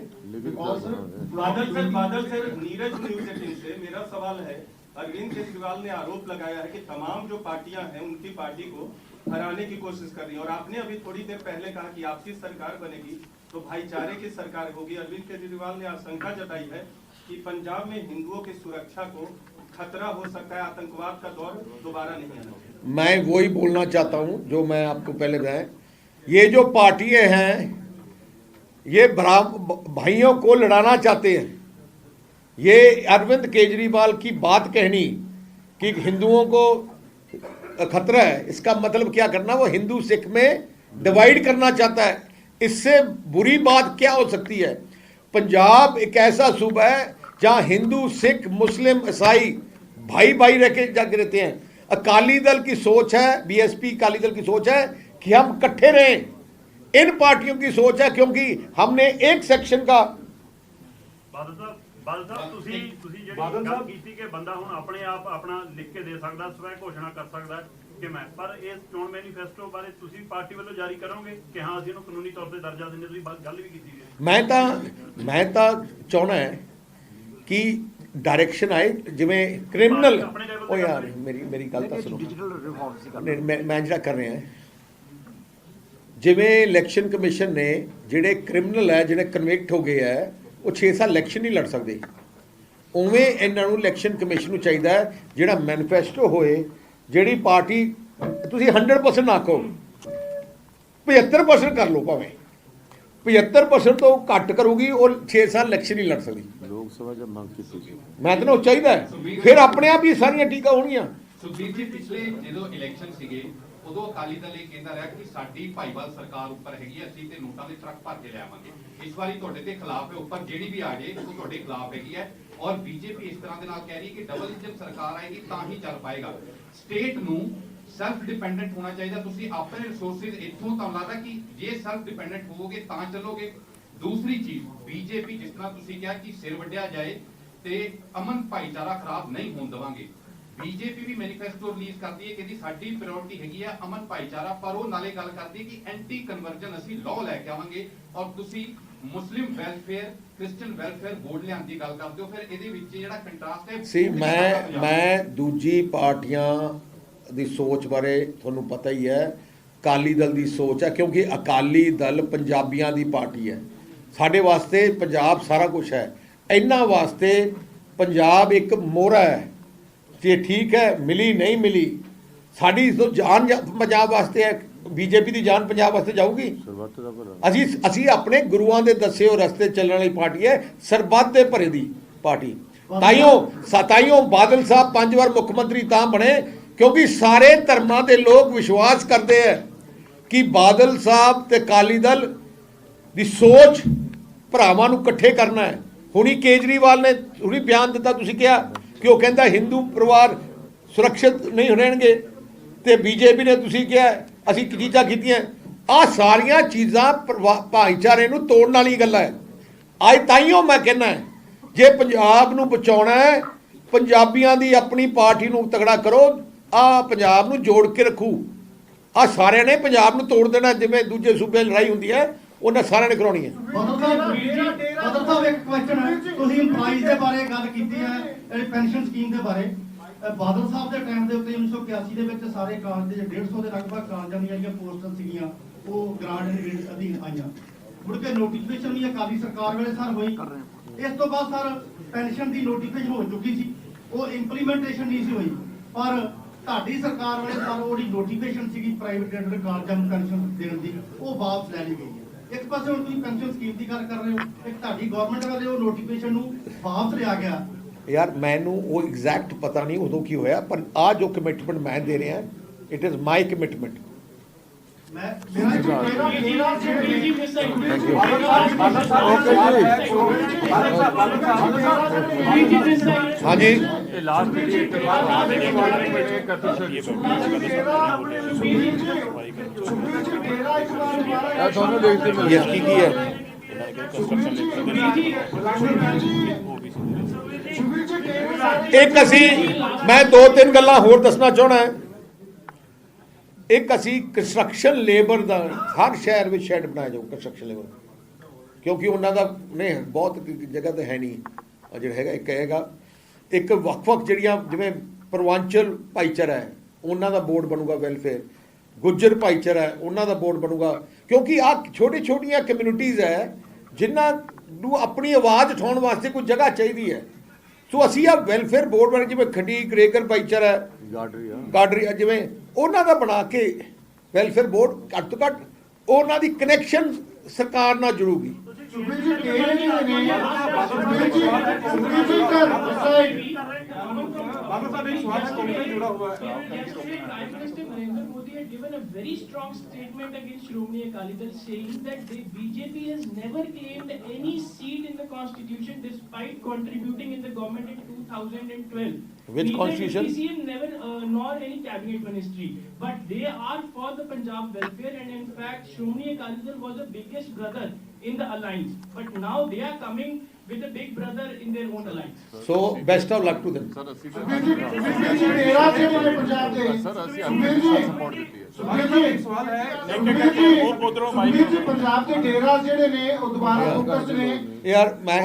बादल सर नीरज न्यूज 18 से मेरा सवाल है, अरविंद केजरीवाल ने आरोप लगाया है कि तमाम जो पार्टियां हैं उनकी पार्टी को हराने की कोशिश कर रही है, और आपने अभी थोड़ी देर पहले कहा कि आपकी सरकार बनेगी तो भाईचारे की सरकार होगी। अरविंद केजरीवाल ने आशंका जताई है कि पंजाब में हिंदुओं की सुरक्षा को खतरा हो सकता है, आतंकवाद का दौर दोबारा नहीं आना। मैं वही बोलना चाहता हूं जो मैं आपको पहले बताया, ये जो पार्टियां हैं ये भाइयों को लड़ाना चाहते हैं। ये अरविंद केजरीवाल की बात कहनी कि हिंदुओं को खतरा है, इसका मतलब क्या करना, वो हिंदू सिख में डिवाइड करना चाहता है। इससे बुरी बात क्या हो सकती है। पंजाब एक ऐसा सूबा है जहां हिंदू सिख मुस्लिम ईसाई भाई भाई रह के जग रहते हैं। अकाली दल की सोच है, बीएसपी अकाली दल की सोच है कि हम इकट्ठे रहें। इन पार्टियों की सोच है क्योंकि हमने एक सेक्शन का ਬਾਦਲ ਸਾਹਿਬ ਤੁਸੀਂ ਜਿਹੜੀ ਗੱਲ ਕੀਤੀ ਕਿ ਬੰਦਾ ਹੁਣ ਆਪਣੇ ਆਪ ਆਪਣਾ ਲਿਖ ਕੇ ਦੇ ਸਕਦਾ, ਸਵੈ ਘੋਸ਼ਣਾ ਕਰ ਸਕਦਾ ਕਿ ਮੈਂ, ਪਰ ਇਸ ਚੋਣ ਮੈਨੀਫੈਸਟੋ ਬਾਰੇ ਤੁਸੀਂ ਪਾਰਟੀ ਵੱਲੋਂ ਜਾਰੀ ਕਰੋਗੇ ਕਿ ਹਾਂ ਅਸੀਂ ਇਹਨੂੰ ਕਾਨੂੰਨੀ ਤੌਰ ਤੇ ਦਰਜਾ ਦਿੰਦੇ? ਤੁਸੀਂ ਗੱਲ ਵੀ ਕੀਤੀ ਹੈ। ਮੈਂ ਤਾਂ ਚਾਹਣਾ ਹੈ ਕਿ ਡਾਇਰੈਕਸ਼ਨ ਆਏ ਜਿਵੇਂ ਕ੍ਰਿਮੀਨਲ। ਉਹ ਯਾਰ ਮੇਰੀ ਗੱਲ ਤਾਂ ਸੁਣੋ, ਮੈਂ ਜਿਹੜਾ ਕਰ ਰਿਹਾ ਜਿਵੇਂ ਇਲੈਕਸ਼ਨ ਕਮਿਸ਼ਨ ਨੇ ਜਿਹੜੇ ਕ੍ਰਿਮੀਨਲ ਹੈ ਜਿਹੜੇ ਕਨਵਿਕਟ ਹੋ ਗਏ ਹੈ ਉਹ 6 ਸਾਲ ਇਲੈਕਸ਼ਨ ਨਹੀਂ ਲੜ ਸਕਦੇ, ਉਵੇਂ ਇਹਨਾਂ ਨੂੰ ਇਲੈਕਸ਼ਨ ਕਮਿਸ਼ਨ ਨੂੰ ਚਾਹੀਦਾ ਹੈ ਜਿਹੜਾ ਮੈਨੀਫੈਸਟੋ ਹੋਏ, ਜਿਹੜੀ ਪਾਰਟੀ ਤੁਸੀਂ 100% ਨਾ ਕਹੋ 75% ਕਰ ਲਓ, ਭਾਵੇਂ 75% ਤੋਂ ਘੱਟ ਕਰੂਗੀ ਉਹ 6 ਸਾਲ ਇਲੈਕਸ਼ਨ ਨਹੀਂ ਲੜ ਸਕਦੀ। ਲੋਕ ਸਭਾ ਜਦ ਮੰਗ ਕੀਤੀ ਸੀ ਮੈਂ ਤਾਂ ਉਹ ਚਾਹੀਦਾ ਫਿਰ ਆਪਣੇ ਆਪ ਹੀ ਸਾਰੀਆਂ ਟੀਕਾਂ ਹੋਣਗੀਆਂ। ਸੁਖਬੀਰ ਜੀ ਪਿਛਲੇ ਜਦੋਂ ਇਲੈਕਸ਼ਨ ਸੀਗੇ ਉਦੋਂ ਅਕਾਲੀ ਦਲ ਇਹ ਕਹਿੰਦਾ ਰਿਹਾ ਕਿ ਸਾਡੀ ਭਾਈਵਾਲ ਸਰਕਾਰ ਉੱਪਰ ਹੈਗੀ, ਅਸੀਂ ਤੇ ਨੋਟਾਂ ਦੇ ਟਰੱਕ ਭਰ ਕੇ ਲਿਆਵਾਂਗੇ। ਇਸ ਵਾਰੀ ਤੁਹਾਡੇ ਤੇ ਖਿਲਾਫ ਹੈ, ਉੱਪਰ ਜਿਹੜੀ ਵੀ ਆ ਜਾਏ ਉਹ ਤੁਹਾਡੇ ਖਿਲਾਫ ਹੈਗੀ ਹੈ, ਔਰ ਬੀਜੇਪੀ ਇਸ ਤਰ੍ਹਾਂ ਦੇ ਨਾਲ ਕਹਿ ਰਹੀ ਹੈ ਕਿ ਡਬਲ ਇੰਜਨ ਸਰਕਾਰ ਆਏਗੀ ਤਾਂ ਹੀ ਚੱਲ ਪਾਏਗਾ। ਸਟੇਟ ਨੂੰ ਸੈਲਫ ਡਿਪੈਂਡੈਂਟ ਹੋਣਾ ਚਾਹੀਦਾ। ਤੁਸੀਂ ਆਪਣੇ ਰਿਸੋਰਸਿਸ ਇੱਥੋਂ ਤਾਂ ਲੱਗਦਾ ਕਿ ਜੇ ਸੈਲਫ ਡਿਪੈਂਡੈਂਟ ਹੋਵੋਗੇ ਤਾਂ ਚੱਲੋਗੇ। ਦੂਸਰੀ ਚੀਜ਼, ਬੀਜੇਪੀ ਜਿਸ ਤਰ੍ਹਾਂ ਤੁਸੀਂ ਕਿਹਾ ਕਿ ਸਿਰ ਵੱਢਿਆ ਜਾਏ ਤੇ ਅਮਨ ਭਾਈਚਾਰਾ ਖਰਾਬ ਨਹੀਂ ਹੋਣ ਦੇਵਾਂਗੇ। ਬੀਜੇਪੀ ਵੀ ਮੈਨੀਫੈਸਟੋ ਰਿਲੀਜ਼ ਕਰਦੀ ਹੈ ਕਿ ਸਾਡੀ ਪ੍ਰਾਇੋਰਟੀ ਹੈਗੀ ਆ ਅਮਨ ਭਾਈਚਾਰਾ, ਪਰ ਉਹ ਨਾਲੇ ਗੱਲ ਕਰਦੀ ਹੈ ਕਿ ਐਂਟੀ ਕਨਵਰਜਨ ਅਸੀਂ ਲਾਅ ਲੈ ਕੇ ਆਵਾਂਗੇ, ਔਰ ਤੁਸੀਂ ਮੁਸਲਿਮ ਵੈਲਫੇਅਰ ਕ੍ਰਿਸਚੀਅਨ ਵੈਲਫੇਅਰ ਬੋਰਡ ਲਿਆਉਣ ਦੀ ਗੱਲ ਕਰਦੇ ਹੋ। ਫਿਰ ਇਹਦੇ ਵਿੱਚ ਜਿਹੜਾ ਕੰਟਰਾਸਟ ਹੈ ਸੀ, ਮੈਂ ਦੂਜੀ ਪਾਰਟੀਆਂ ਦੀ ਸੋਚ ਬਾਰੇ ਤੁਹਾਨੂੰ ਪਤਾ ਹੀ ਹੈ। ਅਕਾਲੀ ਦਲ ਦੀ ਸੋਚ ਹੈ ਕਿਉਂਕਿ ਅਕਾਲੀ ਦਲ ਪੰਜਾਬੀਆਂ ਦੀ ਪਾਰਟੀ ਹੈ। ਸਾਡੇ ਵਾਸਤੇ ਪੰਜਾਬ ਸਾਰਾ ਕੁਝ ਹੈ, ਇਹਨਾਂ ਵਾਸਤੇ ਪੰਜਾਬ ਇੱਕ ਮੋਹਰਾ ਹੈ। ਜੇ ਠੀਕ ਹੈ ਮਿਲੀ ਨਹੀਂ ਮਿਲੀ, ਸਾਡੀ ਤੋਂ ਜਾਨ ਪੰਜਾਬ ਵਾਸਤੇ ਹੈ, ਬੀਜੇਪੀ ਦੀ ਜਾਨ ਪੰਜਾਬ ਵਾਸਤੇ ਜਾਊਗੀ। ਅਸੀਂ ਆਪਣੇ ਗੁਰੂਆਂ ਦੇ ਦੱਸੇ ਹੋਏ ਰਸਤੇ ਚੱਲਣ ਵਾਲੀ ਪਾਰਟੀ ਹੈ, ਸਰਬੱਤ ਦੇ ਭਰੇ ਦੀ ਪਾਰਟੀ। ਤਾਈਓ ਬਾਦਲ ਸਾਹਿਬ 5 ਵਾਰ ਮੁੱਖ ਮੰਤਰੀ ਤਾਂ ਬਣੇ ਕਿਉਂਕਿ ਸਾਰੇ ਧਰਮਾਂ ਦੇ ਲੋਕ ਵਿਸ਼ਵਾਸ ਕਰਦੇ ਹੈ ਕਿ ਬਾਦਲ ਸਾਹਿਬ ਤੇ ਅਕਾਲੀ ਦਲ ਦੀ ਸੋਚ ਭਰਾਵਾਂ ਨੂੰ ਇਕੱਠੇ ਕਰਨਾ ਹੈ। ਹੁਣੀ ਕੇਜਰੀਵਾਲ ਨੇ ਹੁਣੀ ਬਿਆਨ ਦਿੱਤਾ, ਤੁਸੀਂ ਕਿਹਾ ਕਿ ਉਹ ਕਹਿੰਦਾ ਹਿੰਦੂ ਪਰਿਵਾਰ ਸੁਰੱਖਿਅਤ ਨਹੀਂ ਰਹਿਣਗੇ, ਤੇ ਬੀਜੇਪੀ ਨੇ ਤੁਸੀਂ ਕਿਹਾ ਅਸੀਂ ਚੀਜ਼ਾਂ ਕੀਤੀਆਂ। ਆਹ ਸਾਰੀਆਂ ਚੀਜ਼ਾਂ ਭਾਈਚਾਰੇ ਨੂੰ ਤੋੜਨ ਵਾਲੀ ਗੱਲਾਂ ਹੈ। ਅੱਜ ਤਾਈਓ ਮੈਂ ਕਹਿੰਦਾ ਜੇ ਪੰਜਾਬ ਨੂੰ ਬਚਾਉਣਾ ਹੈ, ਪੰਜਾਬੀਆਂ ਦੀ ਆਪਣੀ ਪਾਰਟੀ ਨੂੰ ਤਗੜਾ ਕਰੋ, ਆਹ ਪੰਜਾਬ ਨੂੰ ਜੋੜ ਕੇ ਰੱਖੂ। ਆਹ ਸਾਰਿਆਂ ਨੇ ਪੰਜਾਬ ਨੂੰ ਤੋੜ ਦੇਣਾ, ਜਿਵੇਂ ਦੂਜੇ ਸੂਬੇ ਲੜਾਈ ਹੁੰਦੀ ਹੈ ਉਹਨਾਂ ਸਾਰਿਆਂ ਨੇ ਕਰਾਉਣੀ ਹੈ। ਬਦਲ ਸਾਹਿਬ ਇੱਕ ਕੁਐਸਚਨ ਹੈ, ਤੁਸੀਂ ਇੰਪਲਾਈਜ਼ ਦੇ ਬਾਰੇ ਗੱਲ ਕੀਤੀ ਹੈ, ਪੈਨਸ਼ਨ ਸਕੀਮ ਦੇ ਬਾਰੇ। ਬਾਦਲ ਸਾਹਿਬ ਦੇ ਟਾਈਮ ਦੇ ਉੱਤੇ 1981 ਦੇ ਵਿੱਚ ਸਾਰੇ ਕਾਲਜ ਦੇ 150 ਦੇ ਲਗਭਗ ਕਾਲਜਾਂ ਦੀਆਂ ਜਿਹੜੀਆਂ ਪੋਸਟਾਂ ਸੀਗੀਆਂ ਉਹ ਗ੍ਰਾਂਟ ਦੇ ਅਧੀਨ ਆਈਆਂ। ਮੁੜ ਕੇ ਨੋਟੀਫਿਕੇਸ਼ਨ ਵੀ ਅਕਾਲੀ ਸਰਕਾਰ ਵੇਲੇ ਸਰ ਹੋਈ। ਇਸ ਤੋਂ ਬਾਅਦ ਸਰ ਪੈਨਸ਼ਨ ਦੀ ਨੋਟੀਫਿਕੇਸ਼ਨ ਹੋ ਚੁੱਕੀ ਸੀ, ਉਹ ਇੰਪਲੀਮੈਂਟੇਸ਼ਨ ਨਹੀਂ ਸੀ ਹੋਈ, ਪਰ ਤੁਹਾਡੀ ਸਰਕਾਰ ਵੇਲੇ ਸਰ ਉਹਦੀ ਨੋਟੀਫਿਕੇਸ਼ਨ ਸੀਗੀ ਪ੍ਰਾਈਵੇਟ ਐਡਡ ਕਾਲਜਾਂ ਨੂੰ ਪੈਨਸ਼ਨ ਦੇਣ ਦੀ, ਉਹ ਵਾਪਸ ਲੈ ਲਈ ਗਈ ਹੈ। ਇੱਕ ਪਾਸੇ ਹੁਣ ਤੁਸੀਂ ਪੈਨਸ਼ਨ ਸਕੀਮ ਦੀ ਗੱਲ ਕਰ ਰਹੇ ਹੋ, ਇੱਕ ਤੁਹਾਡੀ ਗਵਰਨਮੈਂਟ ਵਾਲੇ ਉਹ ਨੋਟੀਫਿਕੇਸ਼ਨ ਨੂੰ ਵਾਪਸ ਲਿਆ ਗਿਆ। ਯਾਰ ਮੈਨੂੰ ਉਹ ਐਗਜ਼ੈਕਟ ਪਤਾ ਨਹੀਂ ਉਦੋਂ ਕੀ ਹੋਇਆ, ਪਰ ਆਹ ਜੋ ਕਮਿਟਮੈਂਟ ਮੈਂ ਦੇ ਰਿਹਾ ਇਟ ਇਜ਼ ਮਾਈ ਕਮਿਟਮੈਂਟ। ਹਾਂਜੀ ਤੁਹਾਨੂੰ ਦੇਖਦੇ ਮਿਲ ਕੀ ਹੈ ਇੱਕ ਅਸੀਂ ਮੈਂ 2-3 ਗੱਲਾਂ ਹੋਰ ਦੱਸਣਾ ਚਾਹਣਾ। ਇੱਕ ਅਸੀਂ ਕੰਸਟਰਕਸ਼ਨ ਲੇਬਰ ਦਾ ਹਰ ਸ਼ਹਿਰ ਵਿੱਚ ਸ਼ੈੱਡ ਬਣਾਇਆ ਜਾਊ ਕੰਸਟਰਕਸ਼ਨ ਲੇਬਰ, ਕਿਉਂਕਿ ਉਹਨਾਂ ਦਾ ਨਹੀਂ ਬਹੁਤ ਜਗ੍ਹਾ ਤਾਂ ਹੈ ਨਹੀਂ, ਜਿਹੜਾ ਹੈਗਾ ਇੱਕ ਹੈਗਾ। ਇੱਕ ਵੱਖ-ਵੱਖ ਜਿਹੜੀਆਂ ਜਿਵੇਂ ਪੂਰਵਾਂਚਲ ਭਾਈਚਾਰਾ ਹੈ ਉਹਨਾਂ ਦਾ ਬੋਰਡ ਬਣੂਗਾ ਵੈਲਫੇਅਰ, ਗੁੱਜਰ ਭਾਈਚਾਰਾ ਹੈ ਉਹਨਾਂ ਦਾ ਬੋਰਡ ਬਣੂਗਾ, ਕਿਉਂਕਿ ਆਹ ਛੋਟੀਆਂ ਕਮਿਊਨਿਟੀਜ਼ ਹੈ ਜਿਨ੍ਹਾਂ ਨੂੰ ਆਪਣੀ ਆਵਾਜ਼ ਉਠਾਉਣ ਵਾਸਤੇ ਕੋਈ ਜਗ੍ਹਾ ਚਾਹੀਦੀ ਹੈ। ਸੋ ਅਸੀਂ ਆ ਵੈਲਫੇਅਰ ਬੋਰਡ ਬਣ, ਜਿਵੇਂ ਖੱਡੀ ਗਰੇਕਰ ਭਾਈਚਾਰਾ ਹੈ, ਗਾਡਰੀ ਜਿਵੇਂ ਉਹਨਾਂ ਦਾ ਬਣਾ ਕੇ ਵੈਲਫੇਅਰ ਬੋਰਡ ਘੱਟ ਤੋਂ ਘੱਟ ਉਹਨਾਂ ਦੀ ਕਨੈਕਸ਼ਨ ਸਰਕਾਰ ਨਾਲ ਜੁੜੂਗੀ। सुखबीर जी कह रहे हैं सुखबीर जी कर बादल साहब एक सवाल कांग्रेस जुड़ा हुआ है। Yesterday, Prime Minister Narendra Modi had given a very strong statement against Shromani Akali Dal, saying that the BJP has never claimed any seat in the constitution despite contributing in the government in 2012. Which Neither constitution? DCM never nor any cabinet ministry, but they are for the Punjab welfare, and in fact Shromani Akali Dal was the biggest brother in the alliance, but now they are coming with a big brother in their own alliance. So best of luck to them. Sukhbir ji डेरा से मैंने पंजाब के सुखबीर जी एक सवाल है सुखबीर जी पंजाब के डेरा ਜਿਹੜੇ ਨੇ ਉਹ ਦੁਬਾਰਾ ਫੋਕਸ ਨੇ यार मैं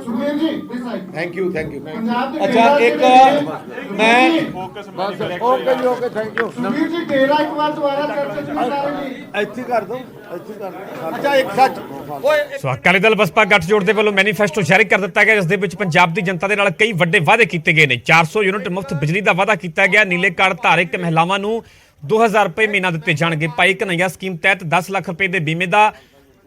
Sukhbir ji this side thank you Punjab के अच्छा डेरा एक मैं okay thank you Sukhbir ji डेरा एक बार दोबारा चर्चा में ला रहे हैं ਇੱਥੇ ਕਰ ਦੋ अच्छा एक सच ਸੋ ਅਕਾਲੀ ਦਲ ਬਸਪਾ ਗੱਠਜੋੜ ਦੇ ਵੱਲੋਂ ਮੈਨੀਫੈਸਟੋ ਜਾਰੀ ਕਰ ਦਿੱਤਾ ਗਿਆ, ਜਿਸ ਦੇ ਵਿੱਚ ਪੰਜਾਬ ਦੀ ਜਨਤਾ ਦੇ ਨਾਲ ਕਈ ਵੱਡੇ ਵਾਅਦੇ ਕੀਤੇ ਗਏ ਨੇ। 400 ਯੂਨਿਟ ਮੁਫਤ ਬਿਜਲੀ ਦਾ ਵਾਅਦਾ ਕੀਤਾ ਗਿਆ, ਨੀਲੇ ਕਾਰਡ ਧਾਰਕ ਮਹਿਲਾਵਾਂ ਨੂੰ 2000 ਰੁਪਏ ਮਹੀਨਾ ਦਿੱਤੇ ਜਾਣਗੇ। ਭਾਈ ਕਨ੍ਹਈਆ ਸਕੀਮ ਤਹਿਤ 10 ਲੱਖ ਰੁਪਏ ਦੇ ਬੀਮੇ ਦਾ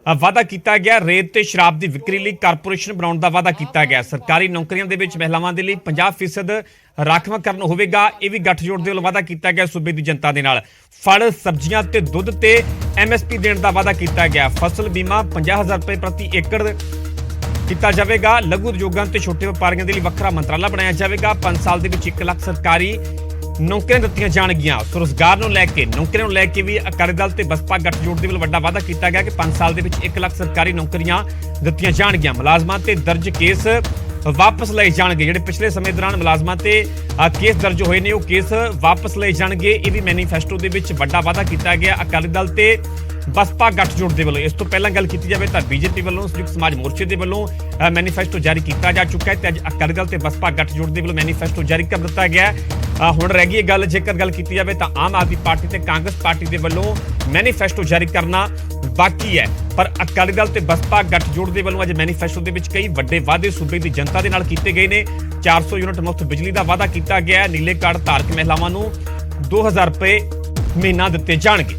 ਵਾਅਦਾ ਕੀਤਾ ਗਿਆ। ਰੇਤ ਤੇ ਸ਼ਰਾਬ ਦੀ ਵਿਕਰੀ ਲਈ ਕਾਰਪੋਰੇਸ਼ਨ ਬਣਾਉਣ ਦਾ ਵਾਅਦਾ ਕੀਤਾ ਗਿਆ। ਸਰਕਾਰੀ ਨੌਕਰੀਆਂ ਦੇ ਵਿੱਚ ਮਹਿਲਾਵਾਂ ਦੇ ਲਈ 50% ਰਾਖਵਾਂਕਰਨ ਹੋਵੇਗਾ, ਇਹ ਵੀ ਗੱਠਜੋੜ ਦੇ ਵੱਲੋਂ ਵਾਅਦਾ ਕੀਤਾ ਗਿਆ ਸੂਬੇ ਦੀ ਜਨਤਾ ਦੇ ਨਾਲ। ਫਲ, ਸਬਜ਼ੀਆਂ ਤੇ ਦੁੱਧ ਤੇ MSP ਦੇਣ ਦਾ ਵਾਅਦਾ ਕੀਤਾ ਗਿਆ। ਫਸਲ ਬੀਮਾ 50,000 ਰੁਪਏ ਪ੍ਰਤੀ ਏਕੜ ਕੀਤਾ ਜਾਵੇਗਾ। ਲਘੂ ਉਦਯੋਗਾਂ ਤੇ ਛੋਟੇ ਵਪਾਰੀਆਂ ਦੇ ਲਈ ਵੱਖਰਾ ਮੰਤਰਾਲਾ ਬਣਾਇਆ ਜਾਵੇਗਾ। 5 ਸਾਲ ਦੇ ਵਿੱਚ 1 ਲੱਖ ਸਰਕਾਰੀ ਨੌਕਰੀਆਂ ਦਿੱਤੀਆਂ ਜਾਣਗੀਆਂ। ਸੋ ਰੁਜ਼ਗਾਰ ਨੂੰ ਲੈ ਕੇ, ਨੌਕਰੀਆਂ ਨੂੰ ਲੈ ਕੇ ਵੀ ਅਕਾਲੀ ਦਲ ਤੇ ਬਸਪਾ ਗੱਠਜੋੜ ਦੇ ਵੱਲੋਂ ਵੱਡਾ ਵਾਅਦਾ ਕੀਤਾ ਗਿਆ ਕਿ 5 ਸਾਲ ਦੇ ਵਿੱਚ 1 ਲੱਖ ਸਰਕਾਰੀ ਨੌਕਰੀਆਂ ਦਿੱਤੀਆਂ ਜਾਣਗੀਆਂ। ਮੁਲਾਜ਼ਮਾਂ ਤੇ ਦਰਜ ਕੇਸ ਵਾਪਸ ਲਏ ਜਾਣਗੇ। ਜਿਹੜੇ ਪਿਛਲੇ ਸਮੇਂ ਦੌਰਾਨ ਮੁਲਾਜ਼ਮਾਂ ਤੇ ਕੇਸ ਦਰਜ ਹੋਏ ਨੇ ਉਹ ਕੇਸ ਵਾਪਸ ਲਏ ਜਾਣਗੇ। ਇਹ ਵੀ ਮੈਨੀਫੈਸਟੋ ਦੇ ਵਿੱਚ ਵੱਡਾ ਵਾਅਦਾ ਕੀਤਾ ਗਿਆ ਅਕਾਲੀ ਦਲ ਤੇ ਬਸਪਾ ਗੱਠਜੋੜ ਦੇ ਵੱਲੋਂ। ਇਸ ਤੋਂ ਪਹਿਲਾਂ ਗੱਲ ਕੀਤੀ ਜਾਵੇ ਤਾਂ ਬੀਜੇਪੀ ਵੱਲੋਂ ਸੰਯੁਕਤ ਸਮਾਜ ਮੋਰਚੇ ਦੇ ਵੱਲੋਂ ਮੈਨੀਫੈਸਟੋ ਜਾਰੀ ਕੀਤਾ ਜਾ ਚੁੱਕਾ ਹੈ ਤੇ ਅੱਜ ਅਕਾਲੀ ਦਲ ਤੇ ਬਸਪਾ ਗੱਠਜੋੜ ਦੇ ਵੱਲੋਂ ਮੈਨੀਫੈਸਟੋ ਜਾਰੀ ਕਰ ਦਿੱਤਾ ਗਿਆ। ਹੁਣ ਰਹਿ ਗਈ ਇਹ ਗੱਲ, ਜੇਕਰ ਗੱਲ ਕੀਤੀ ਜਾਵੇ ਤਾਂ ਆਮ ਆਦਮੀ ਪਾਰਟੀ ਤੇ ਕਾਂਗਰਸ ਪਾਰਟੀ ਦੇ ਵੱਲੋਂ ਮੈਨੀਫੈਸਟੋ ਜਾਰੀ ਕਰਨਾ ਬਾਕੀ ਹੈ, ਪਰ ਅਕਾਲੀ ਦਲ ਤੇ ਬਸਪਾ ਗੱਠਜੋੜ ਦੇ ਵੱਲੋਂ ਅੱਜ ਮੈਨੀਫੈਸਟੋ ਦੇ ਵਿੱਚ ਕਈ ਵੱਡੇ ਵਾਅਦੇ ਸੂਬੇ ਦੀ ਜਨਤਾ ਦੇ ਨਾਲ ਕੀਤੇ ਗਏ ਨੇ। 400 ਯੂਨਿਟ ਮੁਫਤ ਬਿਜਲੀ ਦਾ ਵਾਅਦਾ ਕੀਤਾ ਗਿਆ। ਨੀਲੇ ਕਾਰਡ ਧਾਰਕ ਮਹਿਲਾਵਾਂ ਨੂੰ 2000 ਰੁਪਏ ਮਹੀਨਾ ਦਿੱਤੇ ਜਾਣਗੇ।